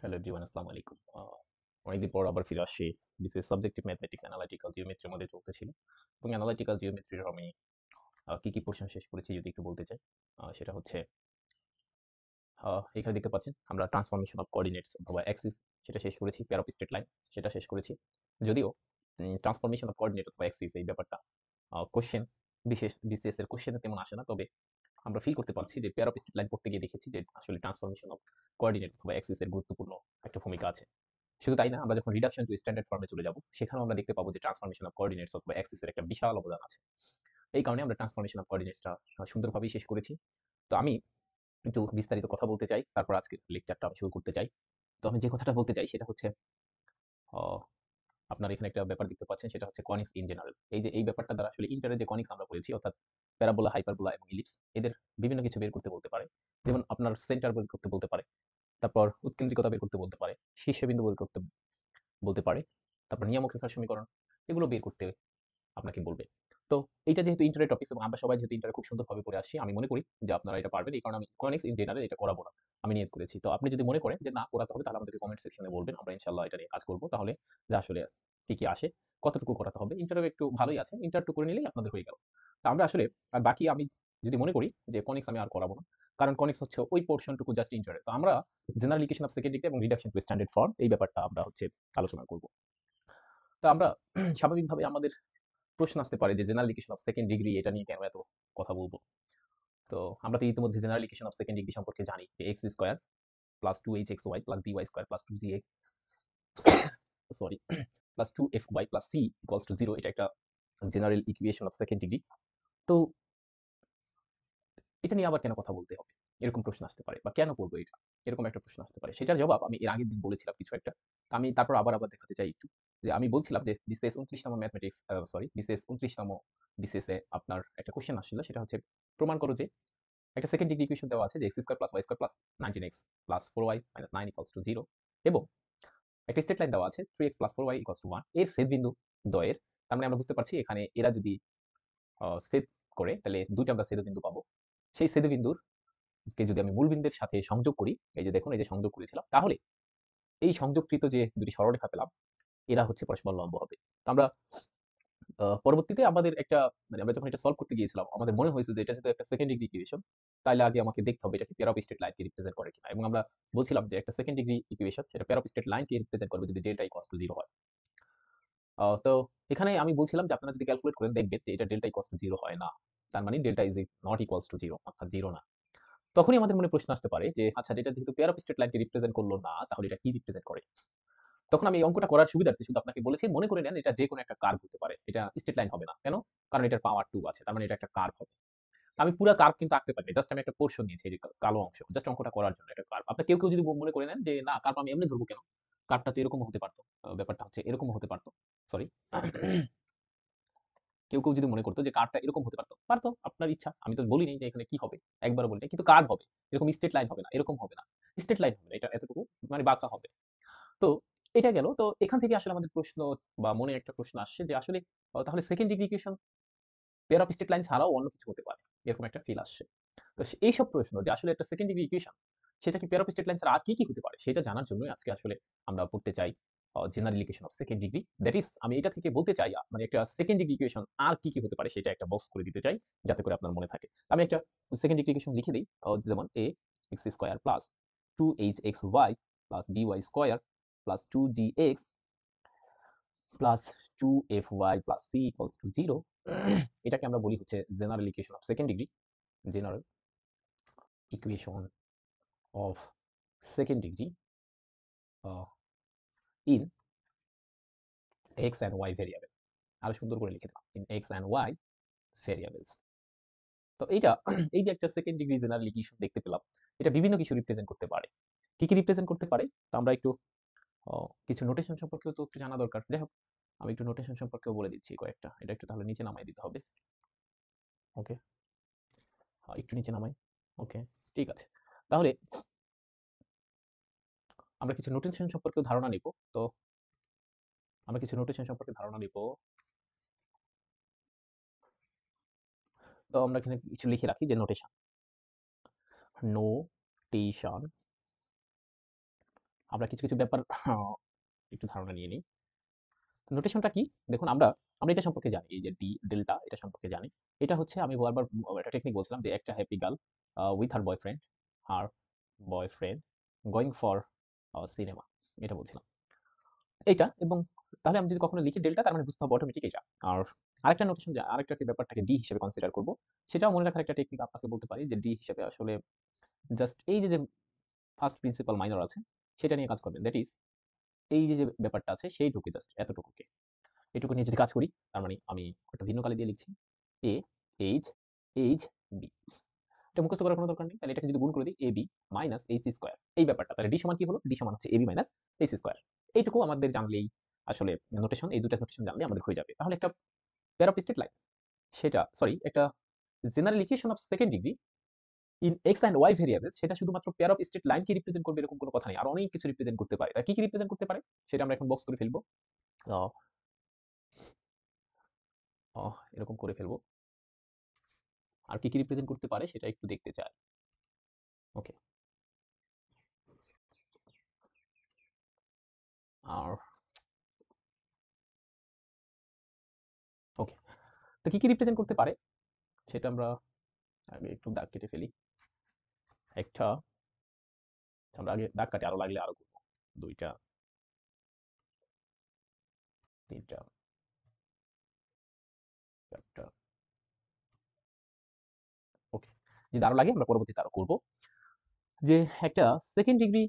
Hello everyone, আসসালামু আলাইকুম। অনেকদিন পর আবার ফিরে আসছি। বিসিএস সাবজেক্টিভ ম্যাথমেটিক্স অ্যানালিটিক্যাল জিওমেট্রির মধ্যে চলতেছিল, এবং অ্যানালিটিক্যাল জিওমেট্রির আমি কি কি পোর্শন শেষ করেছি যদি একটু বলতে চাই। সেটা হচ্ছে এখানে দেখতে পাচ্ছেন আমরা ট্রান্সফরমেশন অফ কোঅর্ডিনেটস অথবা অ্যাক্সিস সেটা শেষ করেছি, পেয়ার অফ স্ট্রেট লাইন সেটা শেষ করেছি। যদিও ট্রান্সফরমেশন অফ কোঅর্ডিনেট অথবা অ্যাক্সিস এই ব্যাপারটা কোশ্চেন বিশেষ বিসিএস এর কোশ্চেনে তেমন আসে না, তবে আমরা ফিল করতে পারছি যে পেয়ার অফ স্ট্রেট লাইন পড়তে গিয়ে দেখেছি যে আসলে ট্রান্সফরমেশন অফ কোঅর্ডিনেট অথবা অ্যাক্সিস এর গুরুত্বপূর্ণ একটা ভূমিকা আছে। শুধু তাই না, আমরা যখন রিডাকশন টু স্ট্যান্ডার্ড ফর্মে চলে যাব, সেখানেও আমরা দেখতে পাবো যে ট্রান্সফরমেশন অফ কোঅর্ডিনেটস অথবা অ্যাক্সিস এর একটা বিশাল অবদান আছে। এই কারণে আমরা ট্রান্সফরমেশন অফ কোঅর্ডিনেটসটা সুন্দরভাবেই শেষ করেছি। তো আমি একটু বিস্তারিত কথা বলতে চাই, তারপর আজকে লেকচারটা আমি শুরু করতে চাই। তো আমি যে কথাটা বলতে চাই সেটা হচ্ছে, আহ, আপনার এখানে একটা ব্যাপার দেখতে পাচ্ছেন, সেটা হচ্ছে কনিক্স ইন জেনারেল। এই যে এই ব্যাপারটা দ্বারা আসলে ইন্টারের যে কনিক্স আমরা পড়েছি, অর্থাৎ প্যারাবোলা, হাইপারবোলা এবং ইলিপস, এদের বিভিন্ন কিছু বের করতে বলতে পারে। যেমন আপনার সেন্টার বের করতে বলতে পারে, তারপর উৎকেন্দ্রিকতা বের করতে বলতে পারে, শীর্ষবিন্দু বের করতে বলতে পারে, তারপর নিয়ামক রেখার সমীকরণ, এগুলো বের করতে আপনাকে বলবে। তো এইটা যেহেতু ইন্টারের টপিক এবং আমরা সবাই যেহেতু ইন্টারে খুব সুন্দরভাবে পড়ে আসছি, আমি মনে করি যে আপনারা এটা পারবেন। এই কারণে আমি কনিক্স ইন জেনারেল এটা করাবো না, আমি নিয়ত করেছি। তো আপনি যদি মনে করেন যে না করাতে হবে, তাহলে আমাদেরকে কমেন্ট সেকশনে বলবেন, আমরা ইনশাআল্লাহ এটা নিয়ে কাজ করব। তাহলে যে আসলে কি কি আসে, কতটুকু করাতে হবে, ইন্টারও একটু ভালোই আছে, ইন্টারটু করে নিলেই আপনাদের হয়ে গেল। তো আমরা আসলে আর বাকি আমি যদি মনে করি যে কনিক্স আমি আর করাবো না, কারণ কনিক্স হচ্ছে ওই পোর্শনটুকু জাস্ট ইন্টারে। তো আমরা জেনারেলিকেশন অফ সেকেন্ড ডিগ্রি এবং রিডাকশন টু স্ট্যান্ডার্ড ফর্ম এই ব্যাপারটা আমরা হচ্ছে আলোচনা করব। তো আমরা স্বাভাবিকভাবে আমাদের প্রশ্ন আসতে পারে যে জেনারেলিকেশন অফ সেকেন্ড ডিগ্রি এটা নিয়ে কেন এত কথা বলবো। তো আমরা তো ইতিমধ্যে জেনারেলিকেশন অফ সেকেন্ড ডিগ্রি সম্পর্কে জানি যে x square plus two h x y plus b y square plus two g x, sorry, plus two f y plus c equals to zero, এটা একটা general equation of second degree. তো এটা নিয়ে আবার কেন কথা বলতে হবে, এরকম প্রশ্ন আসতে পারে, বা কেন করবো এটা, এরকম একটা প্রশ্ন আসতে পারে। সেটার জবাব আমি এর আগের দিন বলেছিলাম কিছু একটা। আমি তারপর আবার আবার দেখাতে চাই একটু, যে আমি বলছিলাম যে বিসিএস 29তম ম্যাথমেটিক্স, সরি বিসিএস 29তম বিসিএস এ আপনার একটা কোশ্চেন আসছিল, সেটা হচ্ছে প্রমাণ করো যে একটা সেকেন্ড ডিগ্রি ইকুয়েশন দেওয়া আছে যে x square plus y square plus 19x plus 4y minus 9 equals to 0, এবং একটা স্ট্রেট লাইন দেওয়া আছে 3x plus 4y equals to 1 এর ছেদ বিন্দু দ্বয়ের। তার মানে আমরা বুঝতে পারছি এখানে এরা যদি ছেদ করে, তাহলে দুইটা আমরা ছেদবিন্দু পাবো। সেই ছেদবিন্দুর কে যদি আমি মূল বিন্দুর সাথে সংযোগ করি, এই যে দেখুন এই যে সংযোগ করেছিলাম, তাহলে এই সংযোগকৃত যে দুটি সরলরেখা পেলাম, এরা হচ্ছে পরস্পর লম্ব হবে। তো আমরা পরবর্তীতে আমাদের একটা, মানে আমরা যখন এটা সলভ করতে গিয়েছিলাম, আমাদের মনে হয়েছে যে এটা যেহেতু একটা সেকেন্ড ডিগ্রি ইকুয়েশন, তাইলে আগে আমাকে দেখতে হবে এটাকে পেয়ার অফ স্ট্রেট লাইনকে রিপ্রেজেন্ট করে কিনা। এবং আমরা বলছিলাম যে একটা সেকেন্ড ডিগ্রি ইকুয়েশন সেটা পেয়ার অফ স্ট্রেট লাইনকে রিপ্রেজেন্ট করবে যদি ডেল্টা ইকুয়ালস টু 0 হয়। তো এখানে আমি বলছিলাম যে আপনারা যদি ক্যালকুলেট করেন দেখবেন যে এটা ডেল্টা ইকুয়ালস টু 0 হয় না। তার মানে delta is not equals to 0, অর্থাৎ 0 না। তখনই আমাদের মনে প্রশ্ন আসতে পারে যে আচ্ছা, এটা যেহেতু পেয়ার অফ স্ট্রেট লাইনকে রিপ্রেজেন্ট করলো না, তাহলে এটা কি রিপ্রেজেন্ট করে? তখন আমি এই অঙ্কটা করার সুবিধার্থে শুধু আপনাকে বলেছি মনে করে নেন এটা যে কোনো একটা কার্ভ হতে পারে, এটা স্ট্রেট লাইন হবে না। কেন? কারণ এটার পাওয়ার 2 আছে, তার মানে এটা একটা কার্ভ হবে। আমি পুরা কার্ভ কিন্তু আঁকতে পারিনি, জাস্ট আমি একটা পোর্শন নিয়েছি, এই যে কালো অংশ, জাস্ট অঙ্কটা করার জন্য একটা কার্ভ। আপনি কেউ কেউ যদি মনে করে নেন যে না, কার্ভ আমি এমনি ধরবো কেন, কার্ভটা তো এরকমও হতে পারতো, ব্যাপারটা হচ্ছে এরকমও হতে পারতো, সরি, কেউ কেউ যদি মনে করতো যে কার্ভটা এরকম হতে পারতো, পারতো, আপনার ইচ্ছা, আমি তো বলিনি যে এখানে কি হবে, একবারও বলিনি, কিন্তু কার্ভ হবে, এরকম স্ট্রেট লাইন হবে না, এরকম হবে না, স্ট্রেট লাইন হবে না, এটা এতটুকু মানে বাঁকা হবে। তো এটা গেল। তো এখান থেকে আসলে আমাদের প্রশ্ন বা মনে একটা প্রশ্ন আসছে যে আসলে তাহলে second degree equation pair of straight line ছাড়াও অন্য কিছু হতে পারে, এরকম একটা ফিল আসছে। তো এইসব প্রশ্ন যে আসলে একটা সেকেন্ড ডিগ্রি ইকুয়েশন সেটা কি পেয়ার অফ স্ট্রেট লাইন ছাড়া আর কি কি হতে পারে, সেটা জানার জন্যই আজকে আসলে আমরা পড়তে চাই general equation of second degree. That is আমি এটা থেকে বলতে চাই মানে একটা সেকেন্ড ডিগ্রি ইকুয়েশন আর কি কি হতে পারে সেটা একটা বক্স করে দিতে চাই, যাতে করে আপনার মনে থাকে। আমি একটা সেকেন্ড ডিগ্রি ইকুয়েশন লিখে দিই, যেমন a x square plus two h x y plus b y square plus two g x plus two f y plus c equals to 0, এটাকে আমরা বলি হচ্ছে general equation of second degree, general equation of second degree in x and y variable. আরো সুন্দর করে লিখে দিলাম, in x and y variables. তো এইটা এই যে একটা সেকেন্ড ডিগ্রি জেনারেল ইকুয়েশন দেখতে পেলাম, এটা বিভিন্ন কিছু রিপ্রেজেন্ট করতে পারে। কি কি রিপ্রেজেন্ট করতে পারে, তো আমরা একটু কিছু নোটেশন সম্পর্কেও তো একটু জানা দরকার। যাই হোক, আমি একটু নোটেশন সম্পর্কেও বলে দিচ্ছি কয়েকটা, এটা একটু তাহলে নিচে নামাই দিতে হবে। ওকে, একটু নিচে নামাই। ওকে, ঠিক আছে। তাহলে আমরা কিছু নোটেশন সম্পর্কেও ধারণা নিব। তো আমরা কিছু নোটেশন সম্পর্কে ধারণা নিব। তো আমরা এখানে কিছু লিখে রাখি যে নোটেশন, নোটেশন আমরা কিছু কিছু ব্যাপার একটু ধারণা নিয়ে নিই। নোটেশনটা কি? দেখুন আমরা আমরা এটা সম্পর্কে জানি। এই যে ডেল্টা এটা সম্পর্কে জানি। এটা হচ্ছে আমি বারবার একটা টেকনিক বলছিলাম যে একটা happy girl with her boyfriend going for cinema. এটা বলছিলাম। এইটা এবং তাহলে আমি যদি কখনো লিখি ডেল্টা তার মানে বুঝতে হবে অটোমেটিক এটা। আর আরেকটা নোটেশন আরেকটা ব্যাপারটাকে ডি হিসেবে কনসিডার করব। সেটাও মনে রাখার একটা টেকনিক আপনাকে বলতে পারি যে ডি হিসেবে আসলে জাস্ট এই যে ফার্স্ট প্রিন্সিপাল মাইনর আছে সেটা নিয়ে কাজ করবেন। দ্যাট ইজ এই যে ব্যাপারটা আছে সেইটুকু জাস্ট এতটুকুকে এটুকু নিয়ে যদি কাজ করি তার মানে আমি একটা ভিন্ন কালি দিয়ে লিখছি এ এইচ এইচ বি। এটা মুখস্থ করার কোনো দরকার নেই। তাহলে এটাকে যদি গুণ করে দিই A B minus H square এই ব্যাপারটা তাহলে ডি সমান কি হলো? ডি সমান হচ্ছে a B minus H square. এইটুকু আমাদের জানলেই আসলে নোটেশন এই দুটা নোটেশন জানলে আমাদের হয়ে যাবে। তাহলে একটা প্যারা অফ স্ট্রেট লাইন সেটা সরি একটা general equation of second degree in x and y variables সেটা শুধুমাত্র পেয়ার অফ স্ট্রেট লাইনকে রিপ্রেজেন্ট করবে এরকম কোনো কথা নেই। আর অনেক কিছু রিপ্রেজেন্ট করতে পারে। তা কি কি রিপ্রেজেন্ট করতে পারে সেটা আমরা এখন বক্স করে ফেলবো। আহ, এরকম করে ফেলবো। আর কি কি রিপ্রেজেন্ট করতে পারে সেটা একটু দেখতে চাই। ওকে। আর ওকে। তো কি কি রিপ্রেজেন্ট করতে পারে সেটা আমরা আগে একটু দাগ কেটে ফেলি। একটা আমরা আগে দাগ কাটি আরো লাগলে আরো করবো। দুইটা, তিনটা, চারটা। ওকে। যদি আরো লাগে আমরা পরবর্তীতে আরো করবো। যে একটা সেকেন্ড ডিগ্রি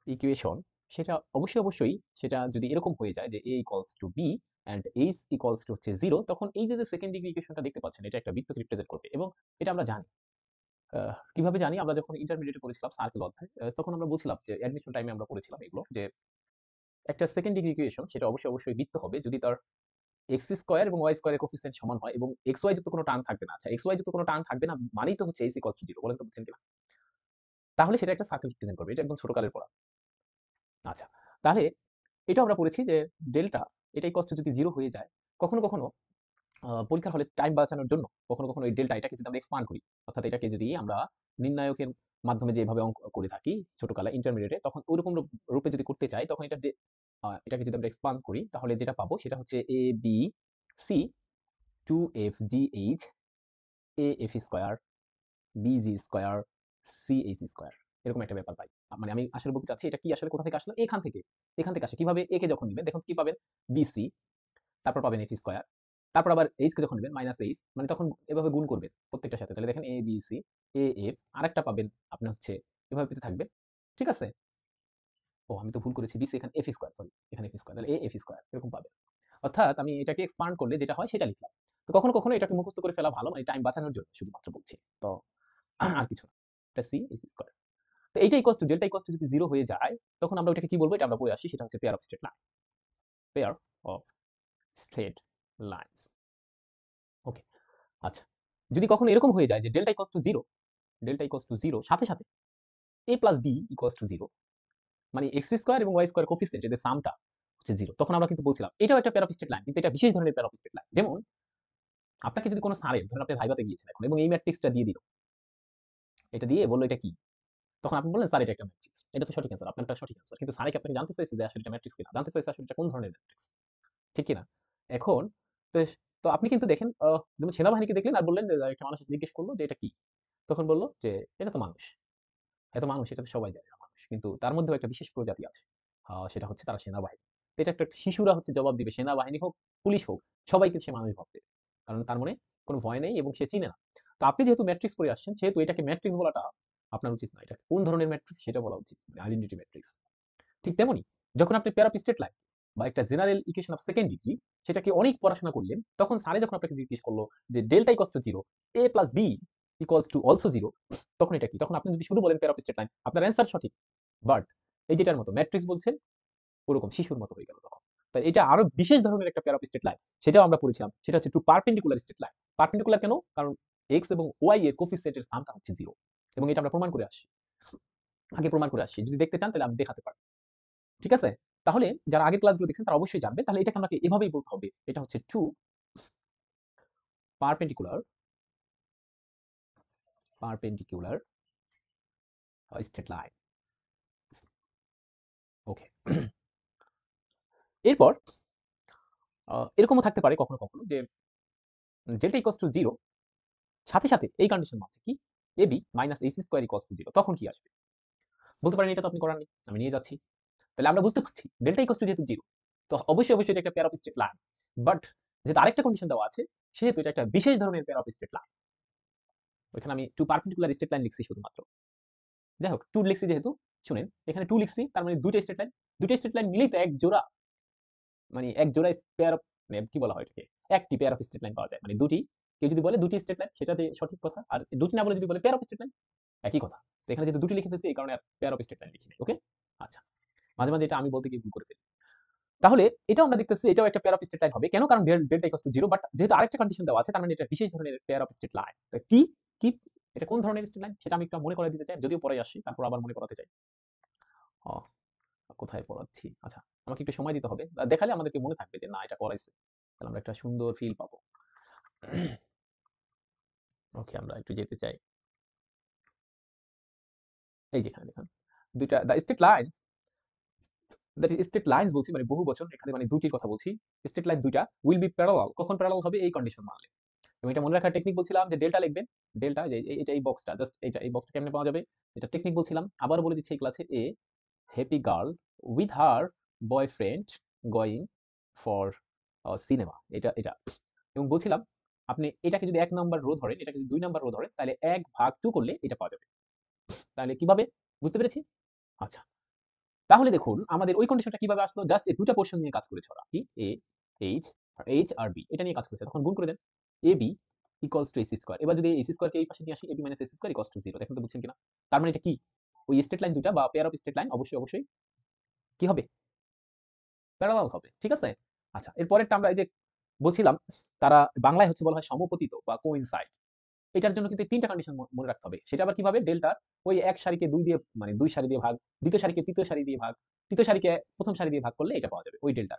ইকুয়েশন সেটা অবশ্যই সেটা যদি এরকম হয়ে যায় যে a equals to b and h equals to হচ্ছে 0 তখন এই যে সেকেন্ড ডিগ্রি ইকুয়েশনটা দেখতে পাচ্ছেন এটা একটা বৃত্তকে রিপ্রেজেন্ট করবে এবং এটা আমরা জানি। কিভাবে জানি? আমরা যখন ইন্টারমিডিয়েটে পড়েছিলাম সার্কেল অধ্যায় তখন আমরা বলছিলাম যে অ্যাডমিশন টাইমে আমরা পড়েছিলাম এগুলো যে একটা সেকেন্ড ডিগ্রি ইকুয়েশন সেটা অবশ্যই বৃত্ত হবে যদি তার এক্স স্কোয়ার এবং ওয়াই স্কোয়ারের কোফিসিয়েন্ট সমান হয় এবং এক্স ওয়াই যুক্ত কোনো টার্ম থাকবে না। আচ্ছা এক্স ওয়াই যুক্ত কোনো টার্ম থাকবে না মানেই তো হচ্ছে এইচ ইকুয়ালস টু 0 বলেন তো বুঝছেন কিনা? তাহলে সেটা একটা সার্কেল রিপ্রেজেন্ট করবে। এটা একদম ছোট কালের পড়া। আচ্ছা। তাহলে এটাও আমরা পড়েছি যে ডেল্টা এটা ইকুয়ালস টু যদি 0 হয়ে যায় কখনো পরীক্ষার হলে টাইম বাঁচানোর জন্য কখনো এই ডেল্টা এটাকে যদি আমরা এক্সপান্ড করি অর্থাৎ এটাকে যদি আমরা নির্ণায়কের মাধ্যমে যেভাবে অঙ্ক করে থাকি ছোটকালে ইন্টারমিডিয়েটে তখন ওইরকম রূপে যদি করতে চাই তখন এটার যে এটাকে যদি আমরা এক্সপান্ড করি তাহলে যেটা পাবো সেটা হচ্ছে a b c two f g h a f square b g square c h square এরকম একটা ব্যাপার পাই। মানে আমি আসলে বলতে চাচ্ছি এটা কি আসলে কোথা থেকে আসলো? এখান থেকে আসে। কিভাবে? এ কে যখন নিবেন দেখুন কি পাবেন? বিসি তারপর পাবেন এফ স্কোয়ার তারপর আবার এইচ কে যখন নেবেন মাইনাস এইচ মানে তখন এভাবে গুণ করবেন প্রত্যেকটার সাথে তাহলে দেখেন এ বি সি এ এফ আরেকটা পাবেন আপনি হচ্ছে এভাবে পেতে থাকবেন। ঠিক আছে? ও আমি তো ভুল করেছি বিসি এখানে এফ স্কোয়ার সরি এখানে এফ স্কোয়ার তাহলে এ এফ স্কোয়ার এরকম পাবেন। অর্থাৎ আমি এটাকে এক্সপান্ড করলে যেটা হয় সেটা লিখলাম। তো কখনো এটাকে মুখস্থ করে ফেলা ভালো মানে টাইম বাঁচানোর জন্য শুধুমাত্র বলছি। তো আর কিছু না। এটা সি এইচ স্কোয়ার। তো এইটা equals to delta equals two যদি 0 হয়ে যায় তখন আমরা ওটাকে কি বলবো এটা আমরা পড়ে আসি সেটা হচ্ছে pair of straight line. Pair of straight lines. Okay. আচ্ছা। যদি কখনো এরকম হয়ে যায় যে ডেল্টা ইকুয়ালস টু 0 সাথে a plus b equals to 0 মানে এক্স স্কোয়ার এবং ওয়াই স্কোয়ার কোফিসিয়েন্ট এদের সামটা হচ্ছে 0 তখন আমরা কিন্তু বলছিলাম এটাও একটা প্যারা অফ স্ট্রেট লাইন কিন্তু এটা বিশেষ ধরনের প্যারা অফ স্ট্রেট লাইন। যেমন আপনাকে যদি কোনো স্যারের ধরেন আপনি ভাইভাতে গিয়েছেন এখন এবং এই ম্যাট্রিক্সটা দিয়ে দিল এটা দিয়ে বললো এটা কি তখন আপনি বললেন স্যার এটা একটা ম্যাট্রিক্স এটা তো সঠিক অ্যান্সার আপনারটা সঠিক অ্যান্সার কিন্তু স্যার কি আপনাকে জানতে চাইছে যে আসলে এটা ম্যাট্রিক্স কিনা জানতে চাইছে আসলে এটা কোন ধরনের ম্যাট্রিক্স ঠিক কিনা? এখন তো তো আপনি কিন্তু দেখেন যেমন সেনাবাহিনীকে দেখলেন আর বললেন যে একটা মানুষ জিজ্ঞেস করলো যে এটা কি তখন বললো যে এটা তো মানুষ এত মানুষ এটা তো সবাই জানে না মানুষ কিন্তু তার মধ্যেও একটা বিশেষ প্রজাতি আছে সেটা হচ্ছে তারা সেনাবাহিনী। তো এটা একটা শিশুরা হচ্ছে জবাব দিবে সেনাবাহিনী হোক পুলিশ হোক সবাইকে সে মানুষ ভাববে কারণ তার মনে কোনো ভয় নেই এবং সে চিনে না। তো আপনি যেহেতু ম্যাট্রিক্স পড়ে আসছেন সেহেতু এটাকে ম্যাট্রিক্স বলাটা আপনার উচিত না এটা কোন ধরনের ম্যাট্রিক্স সেটা বলা উচিত আইডেন্টিটি ম্যাট্রিক্স। ঠিক তেমনি যখন আপনি প্যারা অফ স্ট্রেট লাইন বা একটা general equation of second degree সেটাকে অনেক পড়াশোনা করলেন তখন স্যারে যখন আপনাকে জিজ্ঞেস করলো যে delta equals to 0 a plus b equals to also 0 তখন এটা কি? তখন আপনি যদি শুধু বলেন প্যারা অফ স্ট্রেট লাইন আপনার অ্যান্সার সঠিক বাট এই যেটার মতো ম্যাট্রিক্স বলছেন ওরকম শিশুর মতো হয়ে গেল তখন। তাই এটা আরো বিশেষ ধরনের একটা প্যারা অফ স্ট্রেট লাইন সেটাও আমরা পড়েছিলাম সেটা হচ্ছে two perpendicular straight line. Perpendicular কেন? কারণ এক্স এবং ওয়াই এর কোফিসিয়েন্টের সামটা হচ্ছে 0 এবং এটা আমরা প্রমাণ করে আসছি আগে প্রমাণ করে আসছি যদি দেখতে চান তাহলে আমি দেখাতে পারি। ঠিক আছে? তাহলে যারা আগের ক্লাসগুলো দেখছেন তারা অবশ্যই জানবে। তাহলে এটাকে আমাকে এভাবেই বলতে হবে। এটা হচ্ছে two perpendicular perpendicular straight line. এরপর এরকমও থাকতে পারে কখনো কখনো যে ডেল্টা ইকুয়ালস টু 0 সাথে সাথে এই কন্ডিশন মানছে কি a b minus a c square equals to 0, তখন কি আসবে? বলতে পারেন এটা তো আপনি করার নেই, আমি নিয়ে যাচ্ছি। তাহলে আমরা বুঝতে পারছি ডেল্টা ইকুয়ালস টু যেহেতু 0, তো অবশ্যই অবশ্যই এটা একটা pair of straight line. But যেহেতু আরেকটা কন্ডিশন দেওয়া আছে, সেহেতু এটা একটা বিশেষ ধরনের পেয়ার অফ স্ট্রেট লাইন। ওইখানে আমি টু পারপেন্ডিকুলার স্ট্রেট লাইন লিখছি শুধুমাত্র। যাই হোক, টু লিখছি যেহেতু, শুনেন এখানে টু লিখছি, তার মানে দুইটা স্ট্রেট লাইন, দুইটা স্ট্রেট লাইন মিলেই তো এক জোড়া, মানে এক জোড়া পেয়ার অফ, মানে কি বলা হয় এটাকে, একটি পেয়ার অফ স্ট্রেট লাইন পাওয়া যায়। মানে দুটি, কেউ যদি বলে দুটি স্ট্রেট লাইন সেটা যে সঠিক কথা, আর দুটি না বলে যদি বলে পেয়ার অফ স্ট্রেট লাইন, একই কথা। তো এখানে যেহেতু দুটি লিখে ফেলছি এই কারণে পেয়ার অফ স্ট্রেট লাইন লিখি। ওকে, আচ্ছা, মাঝে মাঝে এটা আমি বলতে গিয়ে ভুল করে ফেলি। তাহলে এটাও আমরা দেখতেছি এটাও একটা পেয়ার অফ স্ট্রেট লাইন হবে, কেন? কারণ ডেল্টা ইকুয়ালস টু 0, বাট যেহেতু আরেকটা কন্ডিশন দেওয়া আছে তার মানে এটা বিশেষ ধরনের পেয়ার অফ স্ট্রেট লাইন। তো কি কি এটা কোন ধরনের স্ট্রেট লাইন সেটা আমি একটু মনে করে দিতে চাই, যদিও পরে আসি, তারপর আবার মনে করাতে চাই। ও, কোথায় পড়াচ্ছি? আচ্ছা, আমাকে একটু সময় দিতে হবে, দেখালে আমাদেরকে মনে থাকবে যে না এটা করাইছে, তাহলে আমরা একটা সুন্দর ফিল পাবো। ওকে, আমরা একটু যেতে চাই, এই যেখানে দেখুন দুইটা the straight line, that is straight lines বলছি, মানে বহু বচন, এখানে মানে দুটির কথা বলছি। স্ট্রেট লাইন দুইটা উইল বি প্যারালাল, কখন প্যারালাল হবে? এই কন্ডিশন মানলে। এবং এটা মনে রাখার টেকনিক বলছিলাম যে ডেল্টা লিখবেন, ডেল্টা যে এটা এই বক্সটা, জাস্ট এটা এই বক্সটা কেমনে পাওয়া যাবে এটা টেকনিক বলছিলাম, আবার বলে দিচ্ছি এই ক্লাসে। এ happy girl with her boyfriend going for cinema, এটা এটা। এবং বলছিলাম আপনি এটাকে যদি 1 নাম্বার রো ধরেন, এটাকে যদি 2 নাম্বার রো ধরেন, তাহলে 1/2 করলে এটা পাওয়া যাবে। তাহলে কিভাবে? বুঝতে পেরেছি? আচ্ছা, তাহলে দেখুন আমাদের ওই কন্ডিশনটা কিভাবে আসলো, জাস্ট এই দুটা পোর্শন নিয়ে কাজ করেছে ওরা, কি a h r h r b, এটা নিয়ে কাজ করেছে। তখন গুণ করে দেন, a b equals to a c square. এবার যদি এসি স্কোয়ারকে এই পাশে নিয়ে আসি, a b minus a c square equals to 0, দেখুন তো বুঝছেন কিনা? তার মানে এটা কি, ওই স্ট্রেট লাইন দুটা বা পেয়ার অফ স্ট্রেট লাইন অবশ্যই অবশ্যই কি হবে? প্যারালাল হবে, ঠিক আছে? আচ্ছা, এর পরেরটা আমরা এই যে বলছিলাম, তারা বাংলায় হচ্ছে বলা হয় সমপতিত বা কোইনসাইড। এটার জন্য কিন্তু 3টা কন্ডিশন মনে রাখতে হবে। সেটা আবার কিভাবে? ডেল্টার ওই এক সারিকে 2 দিয়ে, মানে 2 সারি দিয়ে ভাগ, দ্বিতীয় সারিকে তৃতীয় সারি দিয়ে ভাগ, তৃতীয় সারিকে প্রথম সারি দিয়ে ভাগ করলে এটা পাওয়া যাবে ওই ডেল্টা।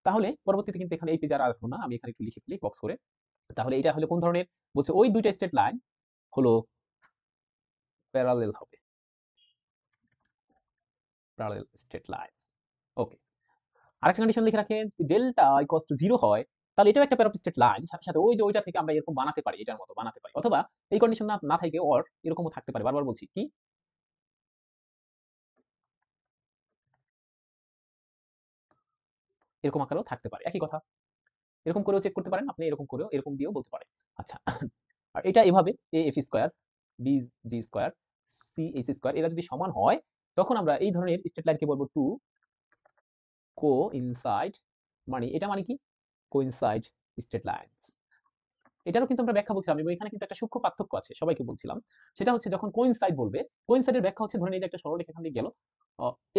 তাহলে পরবর্তীতে কিন্তু এখানে এই পেজে আর আসবো না, আমি এখানে একটু লিখে ফেলি বক্স করে। তাহলে এটা হলো কোন ধরনের? বলছে ওই দুইটা স্ট্রেট লাইন হলো প্যারালাল হবে, প্যারালাল স্ট্রেট লাইনস। ওকে, আরেকটা কন্ডিশন লিখে রাখেন, যদি ডেল্টা ইকুয়ালস টু 0 হয়, তাহলে এটাও একটা প্যারা অফ স্ট্রেট লাইন, সাথে সাথে ওই যে ওইটা থেকে আমরা এরকম বানাতে পারি, এটার মতো বানাতে পারি, অথবা এই কন্ডিশন না না থেকে অর এরকমও থাকতে পারে। বারবার বলছি কি, এরকম আকারেও থাকতে পারে, একই কথা। এরকম করেও চেক করতে পারেন আপনি, এরকম করেও, এরকম দিয়েও বলতে পারেন। আচ্ছা, আর এটা এভাবে a f square b g square c h square এরা যদি সমান হয়, তখন আমরা এই ধরনের স্ট্রেট লাইনকে বলবো টু কোইনসাইড, মানে এটা মানে কি, কোইনসাইড স্ট্রেট লাইনস। এটারও কিন্তু আমরা ব্যাখ্যা বলছিলাম, এবং এখানে কিন্তু একটা সূক্ষ্ম পার্থক্য আছে, সবাইকে বলছিলাম। সেটা হচ্ছে যখন কোইনসাইড বলবে, কোইনসাইডের ব্যাখ্যা হচ্ছে ধরেন এই যে একটা সরলরেখা এখান দিয়ে গেল,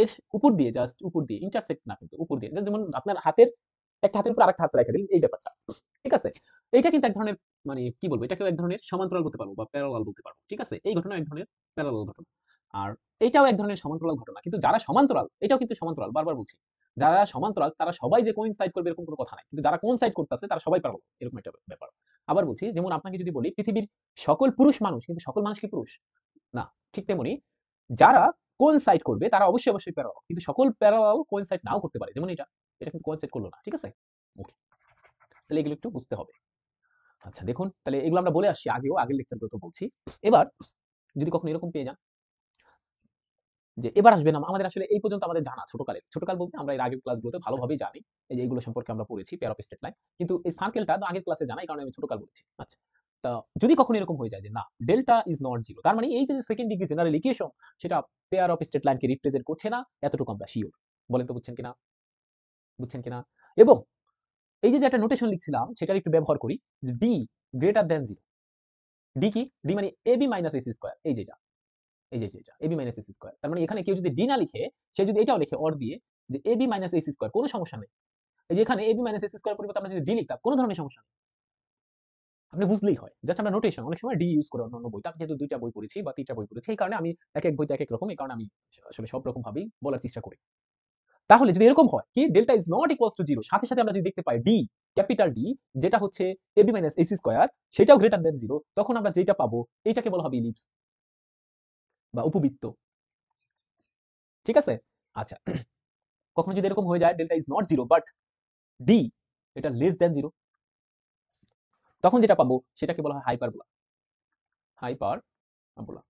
এর উপর দিয়ে, জাস্ট উপর দিয়ে, ইন্টারসেক্ট না কিন্তু উপর দিয়ে, যেমন আপনার হাতের একটা হাতের উপর আরেকটা হাত রেখে দিলেন, এই ব্যাপারটা, ঠিক আছে? এইটা কিন্তু এক ধরনের, মানে কি বলবো, এটাকেও এক ধরনের সমান্তরাল বলতে পারবো বা প্যারালাল বলতে পারবো, ঠিক আছে? এই ঘটনা এক ধরনের প্যারালাল ঘটনা। আর এইটাও এক ধরনের সমান্তরাল ঘটনা, কিন্তু যারা সমান্তরাল, এটাও কিন্তু সমান্তরাল, বারবার বলছি, যারা সমান্তরাল তারা সবাই যে কোইনসাইড করবে এরকম কোনো কথা নাই, কিন্তু যারা কোইনসাইড করতেছে তারা সবাই প্যারালাল, এরকম একটা ব্যাপার। আবার বলছি, যেমন আপনাকে যদি বলি পৃথিবীর সকল পুরুষ মানুষ, কিন্তু সকল মানুষ কি পুরুষ না? ঠিক তেমনি যারা কোইনসাইড করবে তারা অবশ্যই অবশ্যই প্যারালাল, কিন্তু সকল প্যারালাল কোইনসাইড নাও করতে পারে, যেমন এটা, এটা কিন্তু কোইনসাইড করলো না, ঠিক আছে? ওকে, তাহলে এগুলো একটু বুঝতে হবে। আচ্ছা দেখুন, তাহলে এগুলো আমরা বলে আসছি আগেও, আগের লেকচারগুলো তো বলছি। এবার যদি কখনো এরকম পেয়ে যান যে এবার আসবে না, আমাদের আসলে এই পর্যন্ত আমাদের জানা ছোটকালে, ছোটকাল বলতে আমরা এর আগের ক্লাসগুলোতে ভালোভাবেই জানি, এই যে এগুলো সম্পর্কে আমরা পড়েছি পেয়ার অফ স্টেট লাইন, কিন্তু এই সার্কেলটা তো আগের ক্লাসে জানা, এই কারণে আমি ছোটকাল বলেছি। আচ্ছা, তা যদি কখনো এরকম হয়ে যায় যে না ডেল্টা ইজ নট 0, তার মানে এই যে সেকেন্ড ডিগ্রি জেনারেল ইকুয়েশন সেটা পেয়ার অফ স্টেট লাইনকে রিপ্রেজেন্ট করছে না, এতটুকু আমরা শিওর। বলেন তো বুঝছেন কিনা? বুঝছেন কিনা? এবং এই যে একটা নোটেশন লিখছিলাম সেটার একটু ব্যবহার করি, যে ডি গ্রেটার দ্যান 0। ডি কি? ডি মানে এবি মাইনাস এসি স্কয়ার, এই যেটা, এই যে যেটা এবি মাইনাস এসি স্কয়ার, তার মানে এখানে কেউ যদি ডি না লিখে, সে যদি এটাও লিখে অর দিয়ে, যে এবি মাইনাস এসি স্কয়ার, কোনো সমস্যা নেই। এই যে এখানে এবি মাইনাস এসি স্কয়ার পরিবর্তে আমরা যদি ডি লিখতাম, কোনো ধরনের সমস্যা নেই, আপনি বুঝলেই হয়। জাস্ট আমরা নোটেশন অনেক সময় ডি ইউজ করে অন্যান্য বইতে, আমি যেহেতু 2টা বই পড়েছি বা 3টা বই পড়েছি, এই কারণে আমি এক এক বইতে এক এক রকম, এই কারণে আমি আসলে সব রকম ভাবেই বলার চেষ্টা করি। তাহলে যদি এরকম হয় কি delta is not equals to 0, সাথে সাথে আমরা যদি দেখতে পাই ডি, ক্যাপিটাল ডি, যেটা হচ্ছে এবি মাইনাস এসি স্কয়ার, সেটাও গ্রেটার দ্যান 0, তখন আমরা যেটা পাবো এইটাকে বলা হবে ইলিপস বা উপবৃত্ত, ঠিক আছে? আচ্ছা, কখনো যদি এরকম হয়ে যায় delta is not zero but D এটা লেস দ্যান জিরো, তখন যেটা পাবো সেটাকে বলা হয় হাইপারবোলা। হাইপারবোলা।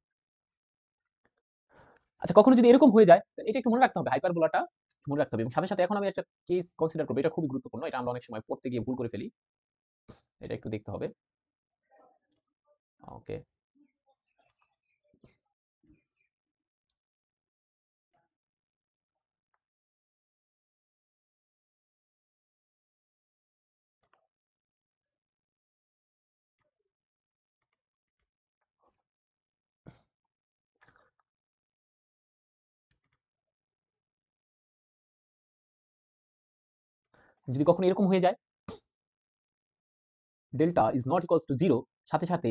আচ্ছা, কখনো যদি এরকম হয়ে যায় তাহলে এটা একটু মনে রাখতে হবে, হাইপারবোলাটা মনে রাখতে হবে। এবং সাথে সাথে এখন আমি একটা কেস কনসিডার করবো, এটা খুবই গুরুত্বপূর্ণ, এটা আমরা অনেক সময় পড়তে গিয়ে ভুল করে ফেলি, এটা একটু দেখতে হবে। ওকে, যদি কখনো এরকম হয়ে যায় delta is not equals to zero, সাথে সাথে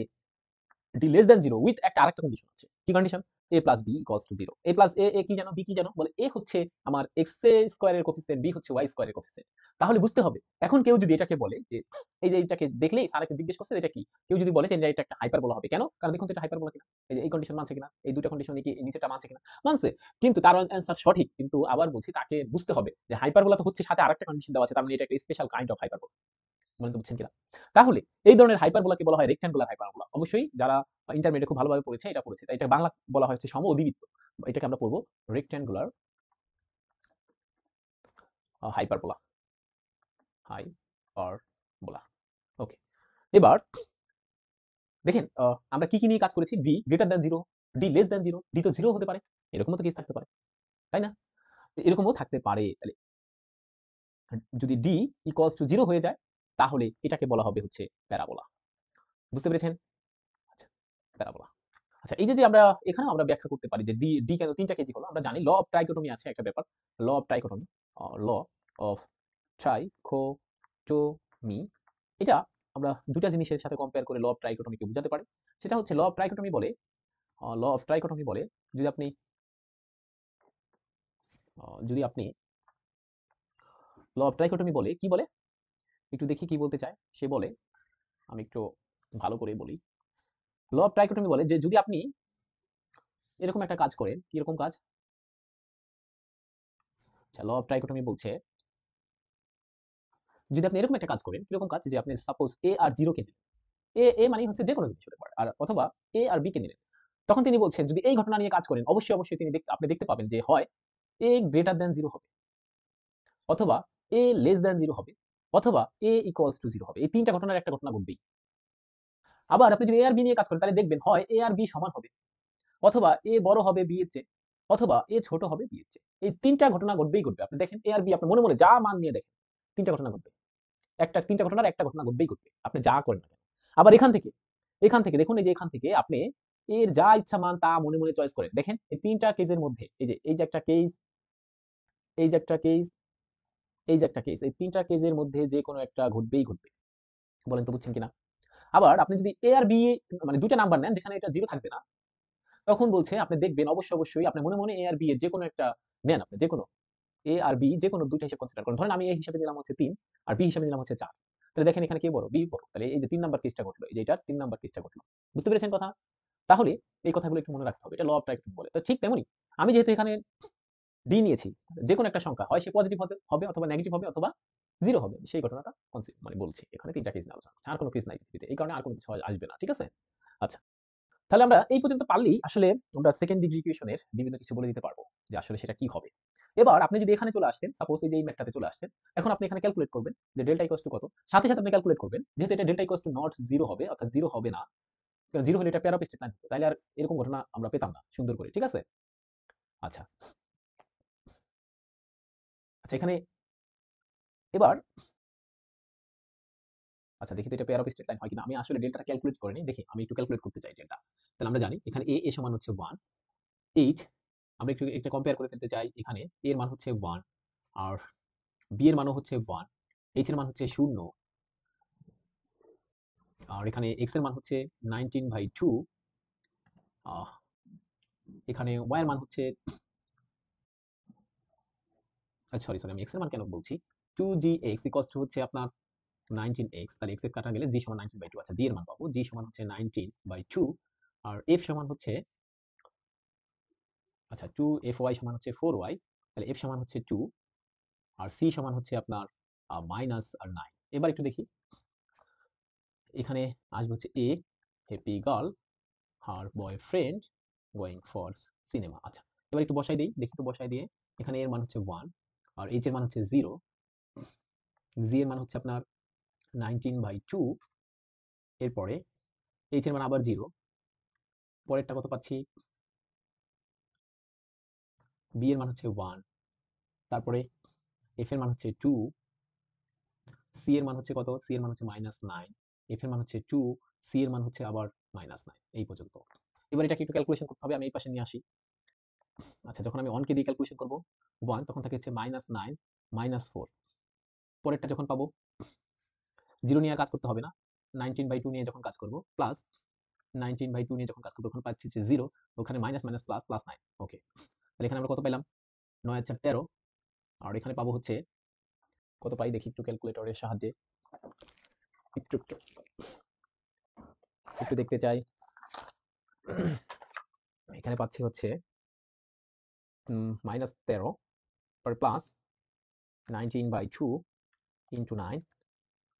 D less than zero with একটা আরেকটা কন্ডিশন আছে। কি condition? A plus b equals to zero. A plus a কি জানো, বি কি জানো? বলে এ হচ্ছে আমার এক্স স্কোয়ারের কোফিসিয়েন্ট, বি হচ্ছে ওয়াই স্কোয়ারের কোফিসিয়েন্ট। তাহলে বুঝতে হবে, এখন কেউ যদি এটাকে বলে যে এই যে এটাকে দেখলেই স্যারকে জিজ্ঞেস করছে এটা কি, কেউ যদি বলে যে এটা একটা হাইপারবোলা হবে, কেন? কারণ দেখুন তো এটা হাইপারবোলা কিনা, এই যে এই কন্ডিশন মানছে কিনা, এই দুটো কন্ডিশনে কি এই নিচেটা মানছে কিনা, মানছে। কিন্তু তার অ্যান্সার সঠিক, কিন্তু আবার বলছি তাকে বুঝতে হবে যে হাইপারবোলা তো হচ্ছে সাথে আরেকটা কন্ডিশন দেওয়া আছে, তার মানে এটা একটা স্পেশাল কাইন্ড অফ হাইপারবোলা। মনে তো বুঝছেন কিনা? তাহলে এই ধরনের হাইপারবোলাকে বলা হয় রেক্ট্যাঙ্গুলার হাইপারবোলা। অবশ্যই যারা ইন্টারমিডিয়েটে খুব ভালোভাবে পড়েছে এটা পড়েছে। তাই এটা বাংলা বলা হয় হচ্ছে সম অধিবৃত্ত। এটাকে আমরা পড়বো রেক্ট্যাঙ্গুলার হাইপারবোলা। হাইপারবোলা। ওকে। এবার দেখেন আমরা কি নিয়ে কাজ করেছি? D greater than 0, D less than 0, D তো 0 হতে পারে। এরকমও তো কেস থাকতে পারে। তাই না? এরকমও থাকতে পারে। তাহলে যদি ডি ইকুয়ালস টু 0 হয়ে যায় তাহলে এটাকে বলা হবে হচ্ছে প্যারাবোলা। বুঝতে পেরেছেন? আচ্ছা, প্যারাবোলা। আচ্ছা, এই যে আমরা এখানেও আমরা ব্যাখ্যা করতে পারি যে ডি ডি কেন ৩টা কেজি হলো। আমরা জানি ল অফ ট্রাইকোটমি আছে একটা ব্যাপার। ল অফ ট্রাইকোটমি, ল অফ ট্রাইকোটমি, এটা আমরা ২টা জিনিসের সাথে কম্পেয়ার করে ল অফ ট্রাইকোটমিকে বুঝাতে পারি। সেটা হচ্ছে ল অফ ট্রাইকোটমি বলে, ল অফ ট্রাইকোটমি বলে যদি আপনি যদি আপনি ল অফ ট্রাইকোটমি বলে কি বলে? একটু দেখি কি বলতে চায়। সে বলে, আমি একটু ভালো করে বলি। ল অফ ট্রাইকোটমি বলে যে যদি আপনি এরকম একটা কাজ করেন, কি রকম কাজ? আচ্ছা, ল অফ ট্রাইকোটমি বলছে যদি আপনি এরকম একটা কাজ করেন, কিরকম কাজ? যে আপনি সাপোজ এ আর 0 কে নিলেন। এ মানে হচ্ছে যেকোনো জিনিস হতে পারে। আর অথবা এ আর বি কে নিলেন। তখন তিনি বলছেন যদি এই ঘটনা নিয়ে কাজ করেন অবশ্যই তিনি আপনি দেখতে পাবেন যে হয় এ গ্রেটার দ্যান 0 হবে, অথবা এ লেস দ্যান 0 হবে, অথবা এ ইকুয়ালস টু 0 হবে। এই ৩টা ঘটনার একটা ঘটনা ঘটবেই। আবার আপনি যদি এ আর বি নিয়ে কাজ করেন তাহলে দেখবেন হয় এ আর বি সমান হবে, অথবা এ বড় হবে বি এর চেয়ে, অথবা এ ছোট হবে বি এর চেয়ে। এই ৩টা ঘটনা ঘটবেই ঘটবে। আপনি দেখেন এ আর বি আপনি মনে যা মান নিয়ে দেখেন ৩টা ঘটনা ঘটবে। ৩টা ঘটনার একটা ঘটনা ঘটবেই ঘটবে। আপনি যা করেন না কেন। আবার এখান থেকে দেখুন, এই যে এখান থেকে আপনি এর যা ইচ্ছা মান তা মনে চয়েস করেন। দেখেন এই ৩টা কেসের মধ্যে এই যে একটা কেস, এই যে একটা কেস, এই যে একটা কেস, এই ৩টা কেসের মধ্যে যেকোনো একটা ঘটবেই ঘটবে। বলেন তো বুঝছেন কিনা? আবার আপনি যদি এ আর বি মানে ২টা নাম্বার নেন যেখানে এটা 0 থাকবে না, তখন বলছে আপনি দেখবেন অবশ্যই আপনি মনে এ আর বি এর যেকোনো একটা নেন, আপনি যেকোনো এ আর বি যেকোনো ২টা হিসাব কনসিডার করেন। ধরেন আমি এ হিসাবে নিলাম হচ্ছে ৩ আর বি হিসাবে নিলাম হচ্ছে ৪। তাহলে দেখেন এখানে কে বড়? বি বড়। তাহলে এই যে ৩ নাম্বার কেসটা ঘটলো, এই যে এটার ৩ নাম্বার কেসটা ঘটলো। বুঝতে পেরেছেন কথা? তাহলে এই কথাগুলো একটু মনে রাখতে হবে। এটা ল অফ ট্রাইকোটমি বলে। তো ঠিক তেমনি আমি যেহেতু এখানে ডি নিয়েছি, যেকোনো একটা সংখ্যা হয় সে পজিটিভ হবে অথবা নেগেটিভ হবে অথবা 0 হবে। সেই ঘটনাটা মানে বলছি। এখানে ৩টা কেস নিয়ে আলোচনা করছি। আর কোন কেস নাই পৃথিবীতে। এই কারণে আর কোন কিছু আসবে না। ঠিক আছে? আচ্ছা। তাহলে আমরা এই পর্যন্ত পারলেই আসলে আমরা সেকেন্ড ডিগ্রি ইকুয়েশনের বিভিন্ন কিছু বলে দিতে পারবো যে আসলে সেটা কি হবে। এবার আপনি যদি এখানে চলে আসতেন, সাপোজ এই যে এই ম্যাথটাতে চলে আসতেন, এখন আপনি এখানে ক্যালকুলেট করবেন যে ডেল্টা ইকুয়ালস টু কত। সাথে আপনি ক্যালকুলেট করবেন যেহেতু এটা ডেল্টা ইকুয়ালস টু নট 0 হবে, অর্থাৎ 0 হবে না। কারণ 0 হলে এটা প্যারা অফ স্ট্রেট লাইন হতো। তাইলে আর এরকম ঘটনা আমরা পেতাম না সুন্দর করে। ঠিক আছে? আচ্ছা। আচ্ছা, এখানে এবার আচ্ছা দেখি তো এটা পেয়ার অফ স্ট্রেট লাইন হয় কিনা। আমি আসলে ডেল্টাটা ক্যালকুলেট করিনি। দেখি আমি একটু ক্যালকুলেট করতে চাই ডেল্টা। তাহলে আমরা জানি এখানে এ সমান হচ্ছে 1, 8। আমরা একটু একটা কম্পেয়ার করে ফেলতে চাই। এখানে এ এর মান হচ্ছে 1 আর বি এর মানও হচ্ছে 1, এইচ এর মান হচ্ছে 0 আর এখানে এক্স এর মান হচ্ছে 19/2। আহ এখানে ওয়াই এর মান হচ্ছে সরি আমি এক্স এর মান কেন বলছি? 2gx ইকুয়ালস টু হচ্ছে আপনার 19x। তাহলে x এর কাটা গেলে g সমান 19/2। আচ্ছা, g এর মান পাবো। g সমান হচ্ছে 19/2 আর f সমান হচ্ছে আচ্ছা 2fy সমান হচ্ছে 4y। তাহলে f সমান হচ্ছে 2 আর সি সমান হচ্ছে আপনার -9। এবার একটু দেখি, এখানে আসবে হচ্ছে a, happy girl, her boyfriend going for cinema. আচ্ছা, এবার একটু বসাই দিই, দেখি তো বসাই দিয়ে। এখানে এর মান হচ্ছে 1, আর এইচ এর মান হচ্ছে 0, জি এর মান হচ্ছে আপনার 19/2, এরপরে এইচ এর মান আবার 0, পরেরটা কত পাচ্ছি, বি এর মান হচ্ছে 1, তারপরে এফ এর মান হচ্ছে 2, সি এর মান হচ্ছে কত, সি এর মান হচ্ছে -9, এফ এর মান হচ্ছে 2, সি এর মান হচ্ছে আবার -9, এই পর্যন্ত। এবার এটাকে একটু ক্যালকুলেশন করতে হবে, আমি এই পাশে নিয়ে আসি। আচ্ছা, যখন আমি 1 কে দিয়ে ক্যালকুলেশন করব 1, তখন থাকে হচ্ছে -9 -4, পরেরটা যখন পাবো 0 নিয়ে কাজ করতে হবে না, 19/2 নিয়ে যখন কাজ করব, প্লাস 19/2 নিয়ে যখন কাজ করবো তখন পাচ্ছি যে 0, ওখানে মাইনাস মাইনাস প্লাস, প্লাস 9। ওকে, তাহলে এখানে আমরা কত পেলাম, 9 আর 4 13, আর এখানে পাবো হচ্ছে কত পাই দেখি একটু ক্যালকুলেটরের সাহায্যে, একটু একটু একটু দেখতে চাই। এখানে পাচ্ছি হচ্ছে -13 প্লাস 19/2 ইন্টু 9।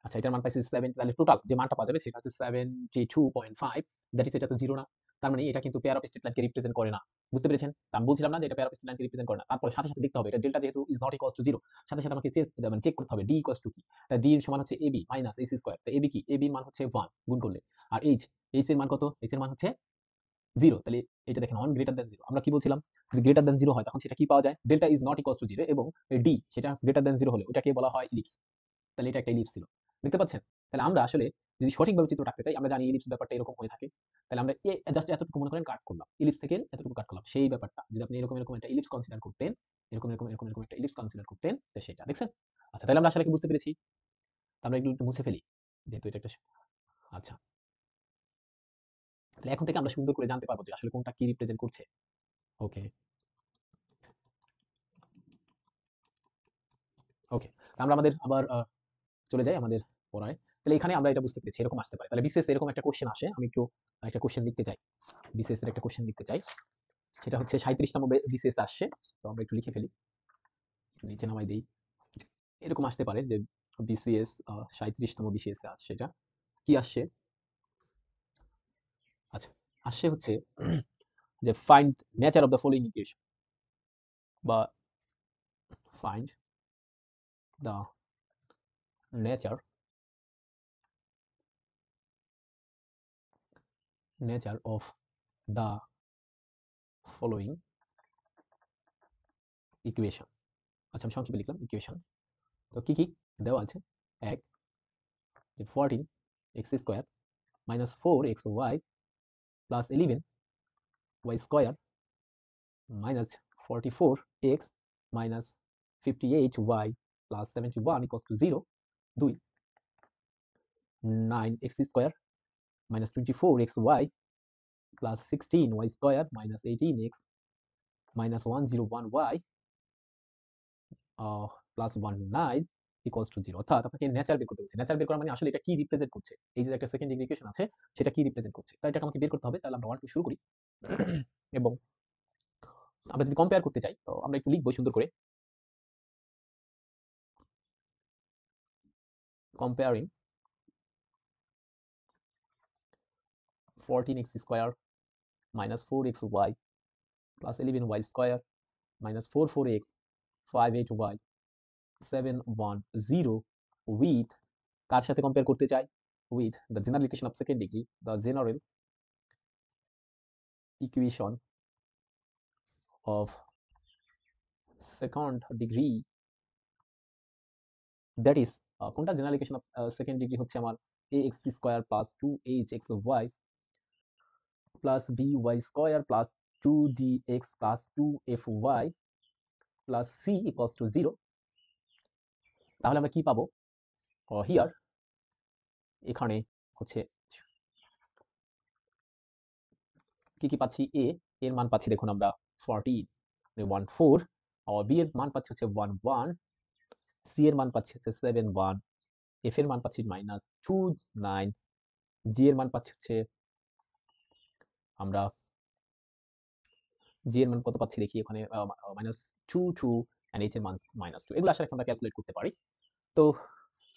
আচ্ছা, এটার মান পাইছি 7, তাহলে টোটাল যে মানটা পাওয়া যাবে সেটা হচ্ছে 72.5। দ্যাট ইজ, এটা তো জিরো না, তার মানে এটা কিন্তু পেয়ার অফ স্ট্রেট লাইনকে রিপ্রেজেন্ট করে না। বুঝতে পেরেছেন? তা আমি বলছিলাম না যে এটা পেয়ার অফ স্ট্রেট লাইনকে রিপ্রেজেন্ট করে না। তারপরে সাথে সাথে দেখতে হবে এটা ডেল্টা যেহেতু ইজ নট ইকুয়ালস টু 0, সাথে সাথে আমাকে মানে চেক করতে হবে ডি ইকুয়ালস টু কি। তা ডি এর সমান হচ্ছে এবি মাইনাস এসি স্কয়ার। তা এবি কি, এবি এর মান হচ্ছে 1 গুণ করলে, আর এইচ এর মান কত, এইচ এর মান হচ্ছে 0। তাহলে এটা দেখেন 1 গ্রেটার দ্যান 0, আমরা কি বলছিলাম, যদি গ্রেটার দ্যান 0 হয় তখন সেটা কি পাওয়া যায়, delta is not equals to 0, এবং ডি সেটা গ্রেটার দ্যান 0 হলে ওটাকে বলা হয় ইলিপস। তাহলে এটা একটা ইলিপস ছিল, দেখতে পাচ্ছেন? তাহলে আমরা আসলে যদি সঠিকভাবে চিত্র রাখতে চাই, আমরা জানি ইলিপস ব্যাপারটা এরকম হয়ে থাকে। তাহলে আমরা জাস্ট এতটুকু মনে করেন কাট করলাম, ইলিপস থেকে এতটুকু কাট করলাম, সেই ব্যাপারটা যদি আপনি এরকম এরকম একটা ইলিপস কনসিডার করতেন, এরকম এরকম এরকম এরকম একটা ইলিপস কনসিডার করতেন, তো সেটা দেখছেন। আচ্ছা, তাহলে আমরা আসলে কি বুঝতে পেরেছি, আমরা একটু একটু মুছে ফেলি, যেহেতু এটা একটা আচ্ছা, তাহলে এখন থেকে আমরা সুন্দর করে জানতে পারবো যে আসলে কোনটা কি রিপ্রেজেন্ট করছে। ওকে, ওকে, আমরা আমাদের আবার চলে যাই আমাদের পড়ায়। তাহলে এখানে আমরা এটা বুঝতে পেরেছি এরকম আসতে পারে। তাহলে বিসিএস এরকম একটা কোশ্চেন আসে, আমি একটু একটা কোশ্চেন লিখতে চাই, বিসিএস এর একটা কোশ্চেন লিখতে চাই, সেটা হচ্ছে 37তম বিসিএস আসছে। তো আমরা একটু লিখে ফেলি, নিচে নামাই দেই। এরকম আসতে পারে যে বিসিএস 37তম বিসিএস আসছে, সেটা কি আসছে, আচ্ছা আসছে হচ্ছে যে find nature of the following equation, বা find the nature of the following equation. আচ্ছা, আমি সংক্ষেপে লিখলাম ইকুয়েশন। তো কি কি দেওয়া আছে, এক, 14x² minus 4xy plus 11y square minus 44x minus 58y plus 71 equals to 0. 2, 9x² minus 24xy plus 16y square minus 18x minus 101y plus 19 equals to 0। অর্থাৎ আপনাকে নেচার বের করতে বলছে। নেচার বের করা মানে আসলে এটা কি রিপ্রেজেন্ট করছে, এই যে একটা সেকেন্ড ডিগ্রি ইকুয়েশন আছে সেটা কি রিপ্রেজেন্ট করছে, তাই এটাকে আমাকে বের করতে হবে। তাহলে আমরা 1 2 শুরু করি, এবং আমরা যদি কম্পেয়ার করতে চাই তো আমরা একটু লিখবো সুন্দর করে, comparing 14x² minus 4xy plus 11y square minus 44x 58y 710 with, কার সাথে কম্পেয়ার করতে চাই, with the general equation of second degree, the general equation of second degree, that is কোনটা general equation of second degree হচ্ছে আমার ax square plus 2hxy plus by square plus 2dx plus 2fy plus c equals to 0। তাহলে আমরা কি পাবো, here এখানে হচ্ছে কি কি পাচ্ছি, এর মান পাচ্ছি দেখুন আমরা 14, বি এর মান পাচ্ছি হচ্ছে 11, সি এর মান পাচ্ছি হচ্ছে 71, এফ এর মান পাচ্ছি -29, জি এর মান পাচ্ছি হচ্ছে আমরা, জি এর মান কত পাচ্ছি দেখি, ওখানে -22 অ্যান্ড এইচ এর মান -2। এগুলো আসলে আমরা ক্যালকুলেট করতে পারি। তো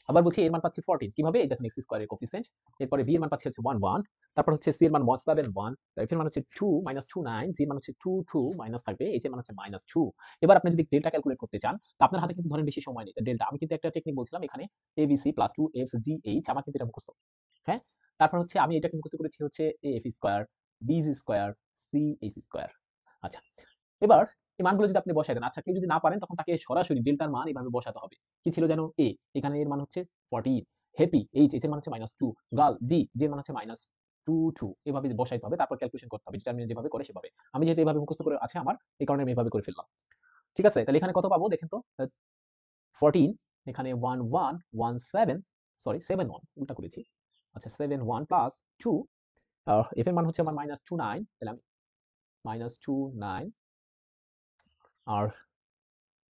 আবার বলছি এর মান পাচ্ছি 14 কিভাবে? এই দেখেন x স্কয়ারের কোএফিসিয়েন্ট, এরপরে b এর মান পাচ্ছি হচ্ছে 1 1, তারপর হচ্ছে c এর মান 7 1, f এর মান হচ্ছে 2 -2 9, g এর মান হচ্ছে 2 2 মাইনাস থাকবে, h এর মান হচ্ছে -2। এবার আপনি যদি ডেল্টা ক্যালকুলেট করতে চান, তো আপনার হাতে কিন্তু ধরেন বেশি সময় নেই। ডেল্টা আমি কিন্তু একটা টেকনিক বলছিলাম এখানে abc + 2fgh আমার কিন্তু এটা মুখস্থ। হ্যাঁ? তারপর হচ্ছে আমি এটাকে মুখস্থ করেছি হচ্ছে af square, bc square, ch square. আচ্ছা। এবার এই মানগুলো যদি আপনি বসায় দেন, আচ্ছা কেউ যদি না পারেন তখন তাকে সরাসরি ডেল্টার মান এভাবে বসাতে হবে। কি ছিল যেন? a, এখানে এর মান হচ্ছে 14, হ্যাপি h, h এর মান হচ্ছে -2, গার্ল g, g এর মান হচ্ছে -2 2 এভাবে বসাইতে হবে, তারপর ক্যালকুলেশন করতে হবে। ডিটারমিনেন্ট যেভাবে করে সেভাবে। আমি যেহেতু এভাবে মুখস্থ করে আছে আমার, এই কারণে আমি এভাবে করে ফেললাম। ঠিক আছে? তাহলে এখানে কত পাবো দেখেন তো? 14, এখানে 1 1 1 7, সরি 7 1 উল্টা করেছি। আচ্ছা 7 1 প্লাস 2, f এর মান হচ্ছে আমার -2 9, তাহলে আমি -2 9, আর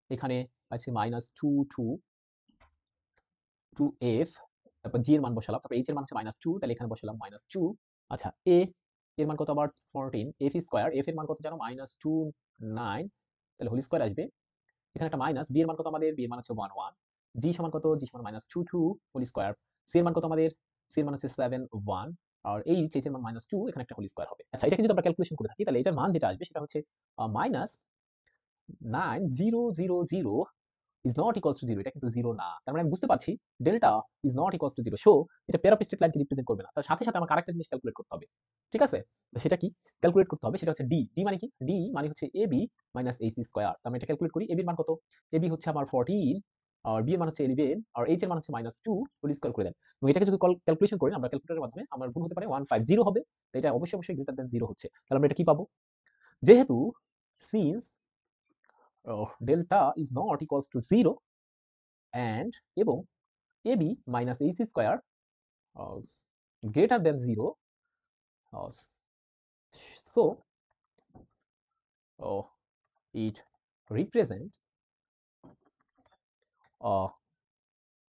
এখানে আছে -2 2 2f, তারপর g এর মান বসালাম, তারপর h এর মান হচ্ছে -2, তাহলে এখানে বসালাম -2। আচ্ছা a এর মান কত আবার 14, f স্কয়ার, f এর মান কত জানো? -2 9, তাহলে হোল স্কয়ার আসবে। এখানে একটা মাইনাস, b এর মান কত আমাদের? b এর মান হচ্ছে 1 1, g সমান কত? g সমান -2 2 হোল স্কয়ার, c এর মান কত আমাদের? c এর মান হচ্ছে 7 1, আর h এর মান -2, এখানে একটা হোল স্কয়ার হবে। আচ্ছা এটাকে যদি আমরা ক্যালকুলেশন করে থাকি তাহলে এটার মান যেটা আসবে সেটা হচ্ছে -9000 is not equals to 0, এটা কিন্তু 0 না। তার মানে আমি বুঝতে পারছি delta is not equals to 0, so এটা পেয়ার অফ স্ট্রেট লাইনকে রিপ্রেজেন্ট করবে না। তার সাথে সাথে আমাকে আরেকটা জিনিস ক্যালকুলেট করতে হবে। ঠিক আছে? তো সেটা কি ক্যালকুলেট করতে হবে? সেটা হচ্ছে d। d মানে কি? d মানে হচ্ছে ab মাইনাস ac স্কয়ার। তার মানে এটা ক্যালকুলেট করি। ab এর মান কত? ab হচ্ছে আমার 14, আর b এর মান হচ্ছে 11, আর h এর মান হচ্ছে -2, হোল স্কয়ার করে দেন। এবং এটাকে যদি ক্যালকুলেশন করি আমরা ক্যালকুলেটরের মাধ্যমে, আমার ভুল হতে পারে 150 হবে। তো এটা অবশ্যই গ্রেটার দ্যান 0 হচ্ছে। তাহলে আমরা এটা কি পাবো? যেহেতু since delta is not equals to 0 and এবং ab minus ac square greater than 0, so it represents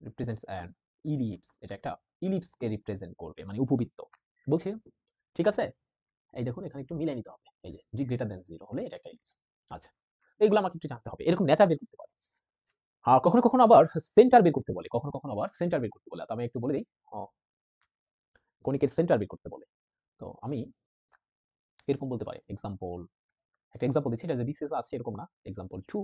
represents an ellipse। এটা একটা ইলিপস কে রিপ্রেজেন্ট করবে, মানে উপবৃত্ত বলছি। ঠিক আছে? এই দেখুন এখানে একটু মিলাই নিতে হবে। এই যে g greater than 0 হলে এটা একটা ইলিপস। আচ্ছা এগুলো আমাকে একটু জানতে হবে। এরকম নেচার বের করতে পারে। আর কখনো কখনো আবার সেন্টার বের করতে বলে, কখনো কখনো আবার সেন্টার বের করতে বলে। তো আমি একটু বলে দিই, কনিকের সেন্টার বের করতে বলে। তো আমি এরকম বলতে পারি, এক্সাম্পল, একটা এক্সাম্পল দিচ্ছি, এটা যে বিসিএস আছে এরকম না। এক্সাম্পল 2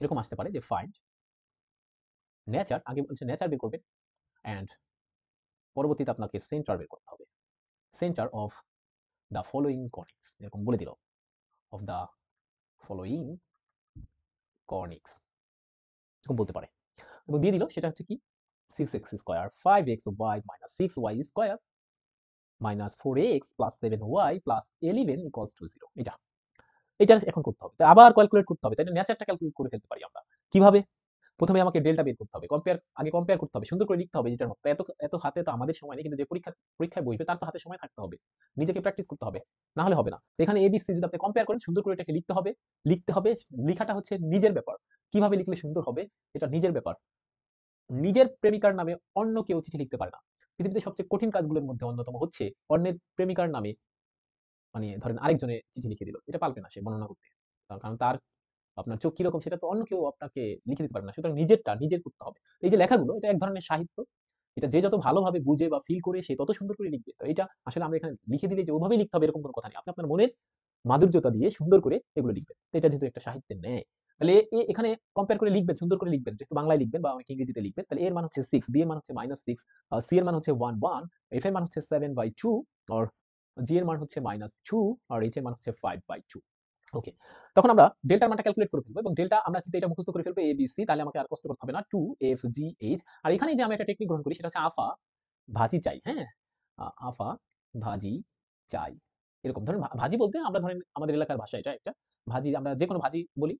এরকম আসতে পারে যে ফাইন্ড নেচার, আগে বলছে নেচার বের করবেন, এন্ড পরবর্তীতে আপনাকে সেন্টার বের করতে হবে। Centre of the following conics, এরকম বলে দিল, অফ দ্য ফলোইং কনিক্স এরকম বলতে পারে। এবং দিয়ে দিল সেটা হচ্ছে কি 6x square 5xy minus 6y square minus 4x plus 7y plus 11 equals to 0। এটা এখন করতে হবে। আবার ক্যালকুলেট করতে হবে। তাই নেচারটা ক্যালকুলেট করে ফেলতে পারি আমরা। কিভাবে? প্রথমে আমাকে ডেল্টা বের করতে হবে। আগে কম্পেয়ার করতে হবে। সুন্দর করে লিখতে হবে যেটার মতো। এত হাতে তো আমাদের সময় নেই। কিন্তু যে পরীক্ষায় বসবে তার তো হাতে সময় থাকতে হবে। নিজেকে প্র্যাকটিস করতে হবে। না হলে হবে না। তো এখানে এবিসি যদি আপনি কম্পেয়ার করেন, সুন্দর করে এটাকে লিখতে হবে। লিখতে হবে, লিখাটা হচ্ছে নিজের ব্যাপার। কিভাবে লিখলে সুন্দর হবে এটা নিজের ব্যাপার। নিজের প্রেমিকার নামে অন্য কেউ চিঠি লিখতে পারে না। পৃথিবীতে সবচেয়ে কঠিন কাজগুলোর মধ্যে অন্যতম হচ্ছে অন্যের প্রেমিকার নামে, মানে ধরেন আরেকজনের চিঠি লিখে দিল। এটা পারবে না সে বর্ণনা করতে। তার কারণ তার আপনার চোখ কিরকম সেটা তো অন্য কেউ আপনাকে লিখে দিতে পারবে না। সুতরাং নিজেরটা নিজের করতে হবে। তো এই যে লেখাগুলো, এটা এক ধরনের সাহিত্য। এটা যে যত ভালোভাবে বুঝে বা ফিল করে সে তত সুন্দর করে লিখবে। তো এটা আসলে আমরা এখানে লিখে দিলে যে ওভাবেই লিখতে হবে এরকম কোনো কথা নেই। আপনি আপনার মনের মাধুর্যতা দিয়ে সুন্দর করে এগুলো লিখবেন। তো এটা যেহেতু একটা সাহিত্যের ন্যায়, তাহলে এখানে কম্পেয়ার করে লিখবেন, সুন্দর করে লিখবেন। যেহেতু বাংলায় লিখবেন বা অনেকে ইংরেজিতে লিখবেন, তাহলে এর মান হচ্ছে 6, বি এর মান হচ্ছে -6, সি এর মান হচ্ছে 1 1, এফ এর মান হচ্ছে 7/2, আর জি এর মান হচ্ছে -2, আর এইচ এর মান হচ্ছে 5/2। ওকে। তখন আমরা ডেল্টার মানটা ক্যালকুলেট করে ফেলবো এবং ডেল্টা আমরা কিন্তু এটা মুখস্থ করে ফেলবো এ বি সি, তাহলে আমাকে আর কষ্ট করতে হবে না। 2 এফ জি এইচ। আর এখানে যে আমি একটা টেকনিক গ্রহণ করি সেটা হচ্ছে আফা ভাজি চাই। হ্যাঁ? আফা ভাজি চাই। এরকম ধরেন ভাজি বলতে আমরা ধরেন আমাদের এলাকার ভাষা এটা একটা ভাজি, আমরা যেকোনো ভাজি বলি।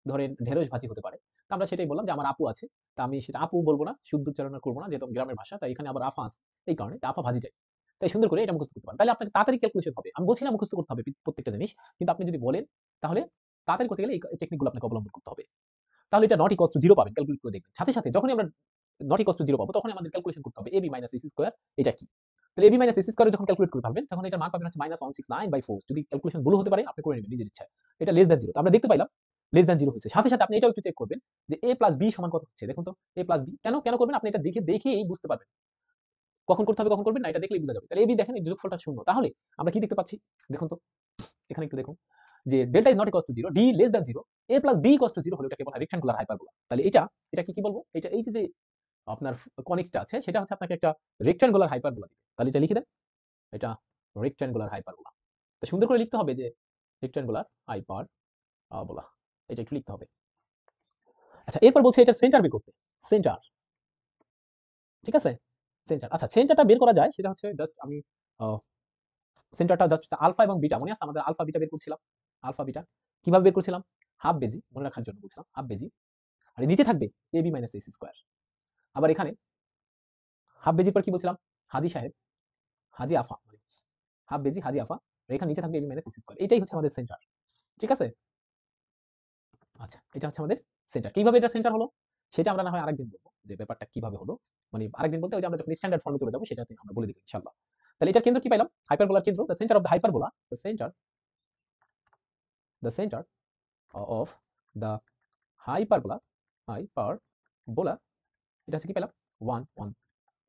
ধরেন ঢেঁড়স ভাজি হতে পারে। তো আমরা সেটাই বললাম যে আমার আপু আছে। তা আমি সেটা আপু বলব না, শুদ্ধ উচ্চারণ করব না যেহেতু গ্রামের ভাষা। তাই এখানে আবার আফা আছে। এই কারণে আফা ভাজি চাই। তাই সুন্দর করে এটা মুখস্থ করতে পারেন। তাহলে আপনাকে তাড়াতাড়ি ক্যালকুলেশন হবে। আমি বলছি না মুখস্থ করতে হবে প্রত্যেকটা জিনিস। কিন্তু আপনি যদি বলেন তাহলে তাড়াতাড়ি করতে গেলে এই টেকনিকগুলো আপনাকে অবলম্বন করতে হবে। তাহলে এটা নট ইকুয়ালস টু 0 পাবেন, ক্যালকুলেট করে দেখবেন। সাথে সাথে যখনই আমরা নট ইকুয়ালস টু 0 পাবো তখনই আমাদের ক্যালকুলেশন করতে হবে ab মাইনাস ac স্কয়ার এটা কি? তাহলে এবি মাইনাস এসি স্কোয়ার যখন ক্যালকুলেট করে পাবেন তখন এটার মান পাবেন হচ্ছে -169/4। যদি ক্যালকুলেশন ভুল হতে পারে আপনি করে নেবেন নিজের ইচ্ছায়। এটা লেস দ্যান 0 তো আমরা দেখতে পাইলাম লেস দ্যান 0 হয়েছে। সাথে সাথে আপনি এটাও একটু চেক করবেন যে a প্লাস b সমান কত হচ্ছে। দেখুন তো a প্লাস b কেন করবেন আপনি এটা দেখেই বুঝতে পারবেন। কখন করতে হবে কখন করবেন না এটা দেখলেই বোঝা যাবে। তাহলে এবি দেখেন এই যোগফলটা শূন্য। তাহলে আমরা কি দেখতে পাচ্ছি? দেখুন তো এখানে একটু দেখুন যে delta is not equals to 0, D less than 0, a plus b equals to 0 হলে এটাকে বলা হয় রেক্টাঙ্গুলার হাইপারবোলা। তাহলে এটা কি বলবো? এটা এই যে আপনার কনিক্সটা আছে সেটা হচ্ছে আপনাকে একটা রেক্টাঙ্গুলার হাইপারবোলা দিবে। তাহলে এটা লিখে দেন। এটা রেক্টাঙ্গুলার হাইপারবোলা। তো সুন্দর করে লিখতে হবে যে রেক্টাঙ্গুলার হাইপারবোলা। এটা একটু লিখতে হবে। আচ্ছা এরপর বলছে এটা সেন্টার বের করতে। সেন্টার। ঠিক আছে? সেন্টার। আচ্ছা সেন্টারটা বের করা যায় সেটা হচ্ছে জাস্ট আমি আ সেন্টারটা জাস্ট আলফা এবং বিটা মনে আছে আমাদের আলফা বিটা বের করছিলাম। আলফা বিটা কিভাবে বের করছিলাম? হাফ বেজি মনে রাখার জন্য বলছিলাম। হাফ বেজি আর নিচে থাকবে ab মাইনাস ac স্কয়ার। আবার এখানে হাফ বেজির পর কি বলছিলাম? হাজি সাহেব, হাজি আফা মানে হাফ বেজি হাজি আফা। আর এখানে নিচে থাকবে ab মাইনাস ac স্কয়ার। এটাই হচ্ছে আমাদের সেন্টার। ঠিক আছে? আচ্ছা এটা হচ্ছে আমাদের সেন্টার। কিভাবে এটা সেন্টার হলো? সেটা আমরা না হয় আরেকদিন বলব যে ব্যাপারটা কিভাবে হলো। মানে আরেকদিন বলতে ওই যে আমরা যখন স্ট্যান্ডার্ড ফর্মে চলে যাব সেটাতে আমরা বলে দিব ইনশাআল্লাহ। তাহলে এটার কেন্দ্র কি পাইলাম? হাইপারবোলার কেন্দ্র, the centre of the hyperbola, the centre of the hyperbola এটা হচ্ছে কি পেলাম 1 1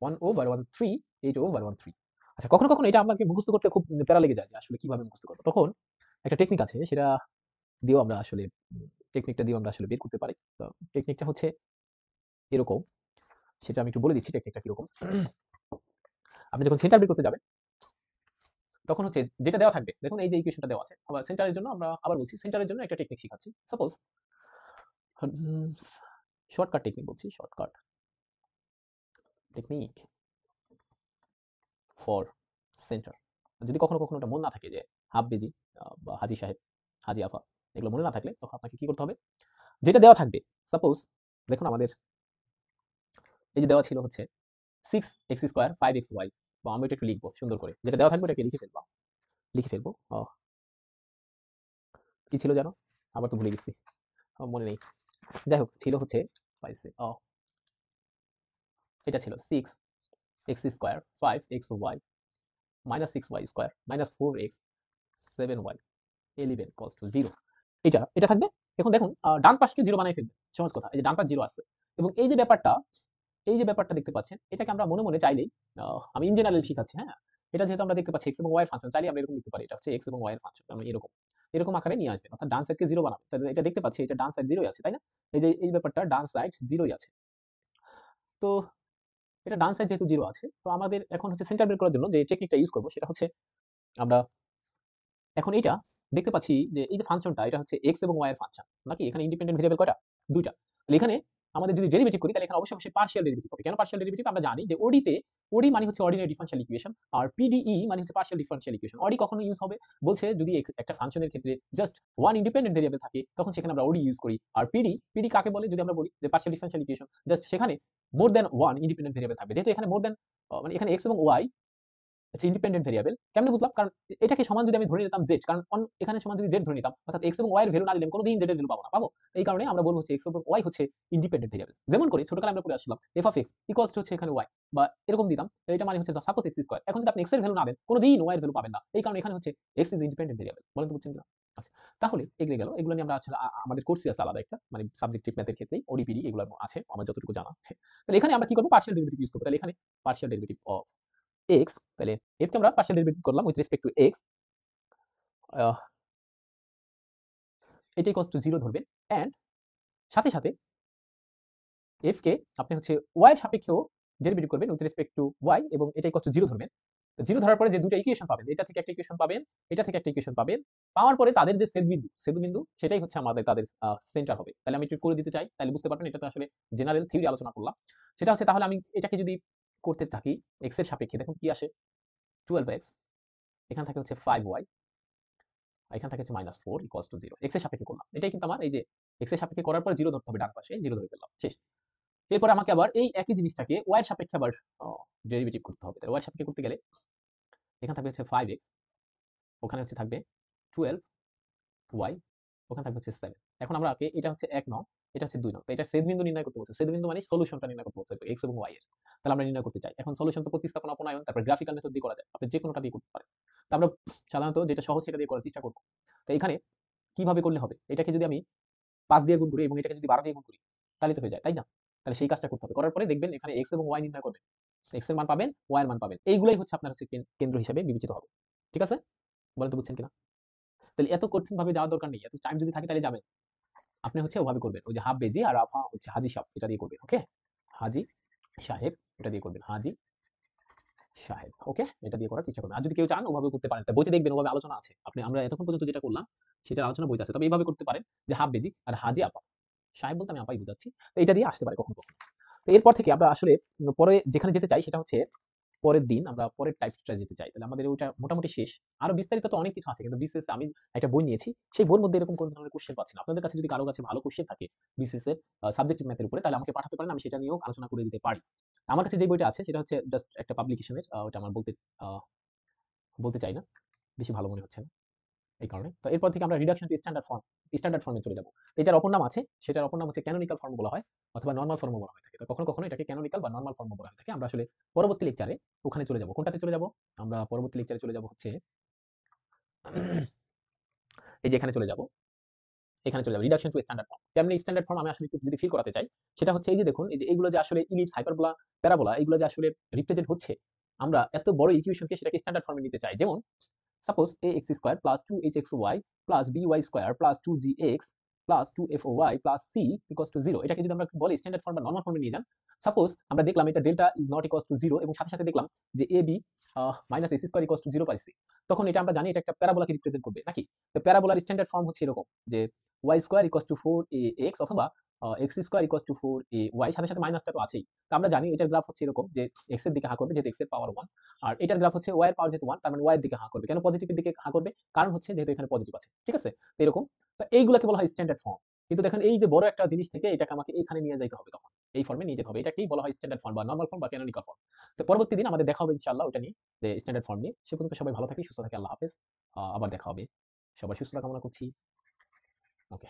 1 ওভার 1 3 8 ওভার 1 3। আচ্ছা কখনো কখনো এটা আমাকে মুখস্থ করতে খুব প্যারা লেগে যায় যে আসলে কিভাবে মুখস্থ করব। তখন একটা টেকনিক আছে সেটা দিয়েও আমরা আসলে টেকনিকটা দিয়েও আমরা আসলে বের করতে পারি। তো টেকনিকটা হচ্ছে এরকম, সেটা আমি একটু বলে দিচ্ছি টেকনিকটা কিরকম। আপনি যখন সেন্টার বের করতে যাবেন তখন হচ্ছে যেটা দেওয়া থাকবে দেখুন এই যে ইকুয়েশনটা দেওয়া আছে। আবার সেন্টারের জন্য আমরা আবার বলছি সেন্টারের জন্য একটা টেকনিক শিখাচ্ছি। সাপোজ শর্টকাট টেকনিক বলছি, শর্টকাট টেকনিক ফর সেন্টার। যদি কখনো কখনো ওটা মনে না থাকে যে হাফ বেজি বা হাজি সাহেব, হাজি আফা এগুলো মনে না থাকলে তখন আপনাকে কি করতে হবে? যেটা দেওয়া থাকবে সাপোজ দেখুন আমাদের এই যে দেওয়া ছিল হচ্ছে 6x² 5xy বা আমি এটা একটু লিখবো সুন্দর করে। যেটা দেওয়া থাকবে এটাকে লিখে ফেলবো। কি ছিল জানো? আবার তো ভুলে গেছি। মনে নেই। যাই হোক ছিল হচ্ছে পাইছে এটা ছিল 6x² 5xy -6y² -4x 7y 11 cos to 0 এটা থাকবে। এখন দেখুন ডান পাশকে 0 বানাই ফেলবে। সহজ কথা। এই যে ডান পাশ 0 আছে। এবং এই যে ব্যাপারটা দেখতে পাচ্ছেন, এটাকে আমরা মনে মনে চাইলেই আমি ইন জেনারেল শিখাচ্ছি, হ্যাঁ? এটা যেহেতু আমরা দেখতে পাচ্ছি x এবং y এর ফাংশন, চাইলেই আমরা এরকম লিখতে পারি। এটা হচ্ছে x এবং y এর ফাংশন। আমরা এরকম আকারে নিয়ে আসবেন। অর্থাৎ ডান সাইডকে 0 বানাবেন। তাহলে এটা দেখতে পাচ্ছি এটা ডান সাইড 0 ই আছে, তাই না? এই যে এই ব্যাপারটা ডান সাইড 0 ই আছে। তো এটা ডান সাইড যেহেতু 0 আছে, তো আমাদের এখন হচ্ছে সেন্টার বের করার জন্য যে টেকনিকটা ইউজ করব সেটা হচ্ছে আমরা এখন এইটা দেখতে পাচ্ছি যে এই যে ফাংশনটা এটা হচ্ছে x এবং y এর ফাংশন। নাকি? এখানে ইন্ডিপেন্ডেন্ট ভেরিয়েবল কয়টা? ২ টা। তাহলে এখানে আমাদের যদি ডেরিভেটিভ করি তাহলে এখানে অবশ্যই পার্শিয়াল ডেরিভেটিভ হবে। কেন পার্শিয়াল ডেরিভেটিভ? আমরা জানি যে ওডি মানে হচ্ছে অর্ডিনারি ডিফারেনশিয়াল ইকুয়েশন আর পিডিই মানে হচ্ছে পার্শিয়াল ডিফারেনশিয়াল ইকুয়েশন। অডি কখনো ইউজ হবে বলছে যদি একটা ফাংশনের ক্ষেত্রে জাস্ট ওয়ান ইন্ডিপেন্ডেন্ট ভেরিয়েবল থাকে তখন সেখানে আমরা ওডি ইউজ করি। আর পিডি কাকে বলে? যদি আমরা বলি যে পার্শিয়াল ডিফারেনশিয়াল ইকুয়েশন জাস্ট সেখানে more than one independent variable থাকবে। যেহেতু এখানে মোর দ্যান মানে এখানে x এবং y আচ্ছা ইন্ডিপেন্ডেন্ট ভেরিয়েবল কেমনে বুঝলাম? কারণ এটাকে সমান যদি আমি ধরে নিতাম z, কারণ এখানে সমান যদি z ধরে নিতাম অর্থাৎ x এবং y এর ভ্যালু না দিলে আমি কোনদিন z এর ভ্যালু পাবো না। পাবো? এই কারণে আমরা বলবো হচ্ছে x এবং y হচ্ছে ইন্ডিপেন্ডেন্ট ভেরিয়েবল। যেমন করে ছোটকালে আমরা পড়ে আসছিলাম f of x equals to হচ্ছে এখানে y বা এরকম দিতাম। এটা মানে হচ্ছে সাপোজ x স্কয়ার। এখন যদি আপনি x এর ভ্যালু না দেন কোনদিন y এর ভ্যালু পাবেন না। এই কারণে এখানে হচ্ছে x ইজ ইন্ডিপেন্ডেন্ট ভেরিয়েবল। বলেন তো বুঝছেন কিনা? আচ্ছা তাহলে এগুলো গেল। এগুলো নিয়ে আমরা আসলে আমাদের কোর্সই আছে আলাদা একটা মানে সাবজেক্টিভ ম্যাথের ক্ষেত্রেই ওডিপিডি এগুলো আছে আমার যতটুকু জানা আছে। তাহলে এখানে আমরা কি করব? পার্শিয়াল ডেরিভেটিভ ইউজ করব। তাহলে এখানে পার্শিয়াল ডেরিভেটিভ অফ x তাহলে f কে আমরা পার্শিয়াল ডেরিভেটিভ করলাম উইথ রেসপেক্ট টু x আহ এটা ইকুয়ালস টু 0 ধরবেন এন্ড সাথে f কে আপনি হচ্ছে y এর সাপেক্ষেও ডেরিভেটিভ করবেন উইথ রেসপেক্ট টু y এবং এটা ইকুয়ালস টু 0 ধরবেন। তো 0 ধরার পরে যে দুটো ইকুয়েশন পাবেন, এটা থেকে একটা ইকুয়েশন পাবেন, এটা থেকে একটা ইকুয়েশন পাবেন। পাওয়ার পরে তাদের যে ছেদবিন্দু সেটাই হচ্ছে আমাদের তাদের সেন্টার হবে। তাহলে আমি একটু করে দিতে চাই, তাহলে বুঝতে পারবেন এটা তো আসলে জেনারেল থিওরি আলোচনা করলাম। সেটা হচ্ছে তাহলে আমি এটাকে যদি করতে থাকি x এর সাপেক্ষে দেখুন কি আসে 12x এখান থেকে হচ্ছে 5y এখান থেকে হচ্ছে -4 ইকুয়ালস টু 0 x এর সাপেক্ষে করলাম। এটাই কিন্তু আমার এই যে x এর সাপেক্ষে করার পর 0 ধরতে হবে ডান পাশে 0 ধরে ফেললাম শেষ। এরপর আমাকে আবার এই একই জিনিসটাকে y এর সাপেক্ষে আবার ডেরিভেটিভ করতে হবে। তাহলে y এর সাপেক্ষে করতে গেলে এখানে থাকবে হচ্ছে 5x ওখানে হচ্ছে থাকবে 12y ওখানে থাকবে হচ্ছে 7। এখন আমরা এটা হচ্ছে 1 নং এটা হচ্ছে 2 নং। তো এটা ছেদ বিন্দু নির্ণয় করতে বলছে। ছেদ বিন্দু মানে সলিউশনটা নির্ণয় করতে বলছে x এবং y এর। তাহলে আমরা নির্ণয় করতে চাই। এখন সলিউশন তো প্রতিস্থাপন অপনয়ন তারপর গ্রাফিক্যাল মেথড দিয়ে করা যায়। আপনি যে কোনোটা দিয়ে করতে পারেন। তো আমরা সাধারণত যেটা সহজ সেটা দিয়ে করার চেষ্টা করব। তো এখানে কিভাবে করলে হবে? এটাকে যদি আমি 5 দিয়ে গুণ করি এবং এটাকে যদি 12 দিয়ে গুণ করি তাহলে তো হয়ে যায়, তাই না? তাহলে সেই কাজটা করতে হবে। করার পরে দেখবেন এখানে x এবং y নির্ণয় করবেন। x এর মান পাবেন, y এর মান পাবেন। এইগুলাই হচ্ছে আপনার হচ্ছে কেন্দ্র হিসেবে বিবেচিত হবে। ঠিক আছে? বলেন তো বুঝছেন কিনা? তাহলে এত কঠিন ভাবে যাওয়ার দরকার নেই। এত টাইম যদি থাকে তাহলে যাবেন। আপনি হচ্ছে ওভাবে করবেন। ওই যে হাফ বেজি আর আফা হচ্ছে হাজি সাহেব এটা দিয়ে করবেন। ওকে? হাজি সাহেব এটা দিয়ে করবেন। হাজি সাহেব। ওকে? এটা দিয়ে করার চেষ্টা করবেন। আর যদি কেউ চান ওভাবে করতে পারেন। তা বইতে দেখবেন ওভাবে আলোচনা আছে। আমরা এতক্ষণ পর্যন্ত যেটা করলাম সেটার আলোচনা বইতে আছে। তবে এভাবে করতে পারেন যে হাফ বেজি আর হাজি আপা। সাহেব বলতে আমি আপাই বুঝাচ্ছি। তো এটা দিয়ে আসতে পারে কখনো, কখনো। তো এরপর থেকে আমরা আসলে পরে যেখানে যেতে চাই সেটা হচ্ছে পরের দিন আমরা পরের টাইপসটা যেতে চাই। তাহলে আমাদের ওইটা মোটামুটি শেষ। আরো বিস্তারিত তো অনেক কিছু আছে। কিন্তু বিসিএস আমি একটা বই নিয়েছি। সেই বইয়ের মধ্যে এরকম কোন ধরনের কোশ্চেন পাচ্ছি না। আপনাদের কাছে যদি কারো কাছে ভালো কোশ্চেন থাকে বিসিএস এর সাবজেক্টিভ ম্যাথের উপরে তাহলে আমাকে পাঠাতে পারেন। আমি সেটা নিয়েও আলোচনা করে দিতে পারি। আমার কাছে যে বইটা আছে সেটা হচ্ছে জাস্ট একটা পাবলিকেশনের ওটা আমার আ বলতে চাই না। বেশি ভালো মনে হচ্ছে না। এই কারণে। তো এরপর থেকে আমরা রিডাকশন টু স্ট্যান্ডার্ড ফর্মে চলে যাব। এটার অপর নাম আছে, সেটার অপর নাম হচ্ছে ক্যানোনিকাল ফর্ম বলা হয় অথবা নরমাল ফর্মও বলা হয়ে থাকে। তো কখনো, কখনো এটাকে ক্যানোনিকাল বা নরমাল ফর্মও বলা হয়ে থাকে। আমরা আসলে পরবর্তী লেকচারে ওখানে চলে যাব। কোনটাতে চলে যাব? আমরা পরবর্তী লেকচারে চলে যাব হচ্ছে এই যে এখানে চলে যাব। এখানে চলে যাব রিডাকশন টু স্ট্যান্ডার্ড ফর্ম। কেমনে স্ট্যান্ডার্ড ফর্ম আমি আসলে একটু যদি ফিল করাতে চাই, সেটা হচ্ছে এই যে দেখুন এই যে এগুলো যে আসলে ইলিপস, হাইপারবোলা, প্যারাবোলা এগুলো যে আসলে রিপ্রেজেন্ট হচ্ছে, আমরা এত বড় ইকুয়েশনকে সেটাকে স্ট্যান্ডার্ড ফর্মে নিতে চাই। যেমন Suppose ax square plus 2hxy plus by square plus 2gx plus 2foy plus c equals to 0 এটাকে যদি আমরা বলি স্ট্যান্ডার্ড ফর্ম বা নরমাল ফর্মে নিয়ে যান, সাপোজ আমরা দেখলাম এটা delta is not equals to 0 এবং সাথে সাথে দেখলাম যে ab minus a c square equals to 0 পাইছি, তখন এটা আমরা জানি এটা একটা প্যারাবোলাকে রিপ্রেজেন্ট করবে নাকি? তো প্যারাবোলার স্ট্যান্ডার্ড ফর্ম হচ্ছে এরকম যে y square equals two 4ax অথবা x square equals two 4ay, সাথে সাথে মাইনাসটা তো আছেই। তো আমরা জানি এটার গ্রাফ হচ্ছে এরকম যে x এর দিকে হাঁ করবে যেহেতু x এর পাওয়ার 1, আর এটার গ্রাফ হচ্ছে y এর পাওয়ার যেহেতু 1 তার মানে y এর দিকে হাঁ করবে। কেন পজিটিভের দিকে হাঁ করবে? কারণ হচ্ছে যেহেতু এখানে পজিটিভ আছে। ঠিক আছে? তো এরকম। তো এইগুলাকে বলা হয় স্ট্যান্ডার্ড ফর্ম। কিন্তু দেখেন এই যে বড় একটা জিনিস থেকে এটাকে আমাকে এইখানে নিয়ে যাইতে হবে তখন। এই ফর্মে নিয়ে যেতে হবে। এটাকেই বলা হয় স্ট্যান্ডার্ড ফর্ম বা নরমাল ফর্ম বা ক্যানোনিকাল ফর্ম। তো পরবর্তী দিন আমাদের দেখা হবে ইনশাআল্লাহ ওটা নিয়ে, যে স্ট্যান্ডার্ড ফর্ম নিয়ে। সে পর্যন্ত সবাই ভালো থাকি, সুস্থ থাকি। আল্লাহ হাফেজ। আবার দেখা হবে। সবার সুস্থতা কামনা করছি। ওকে।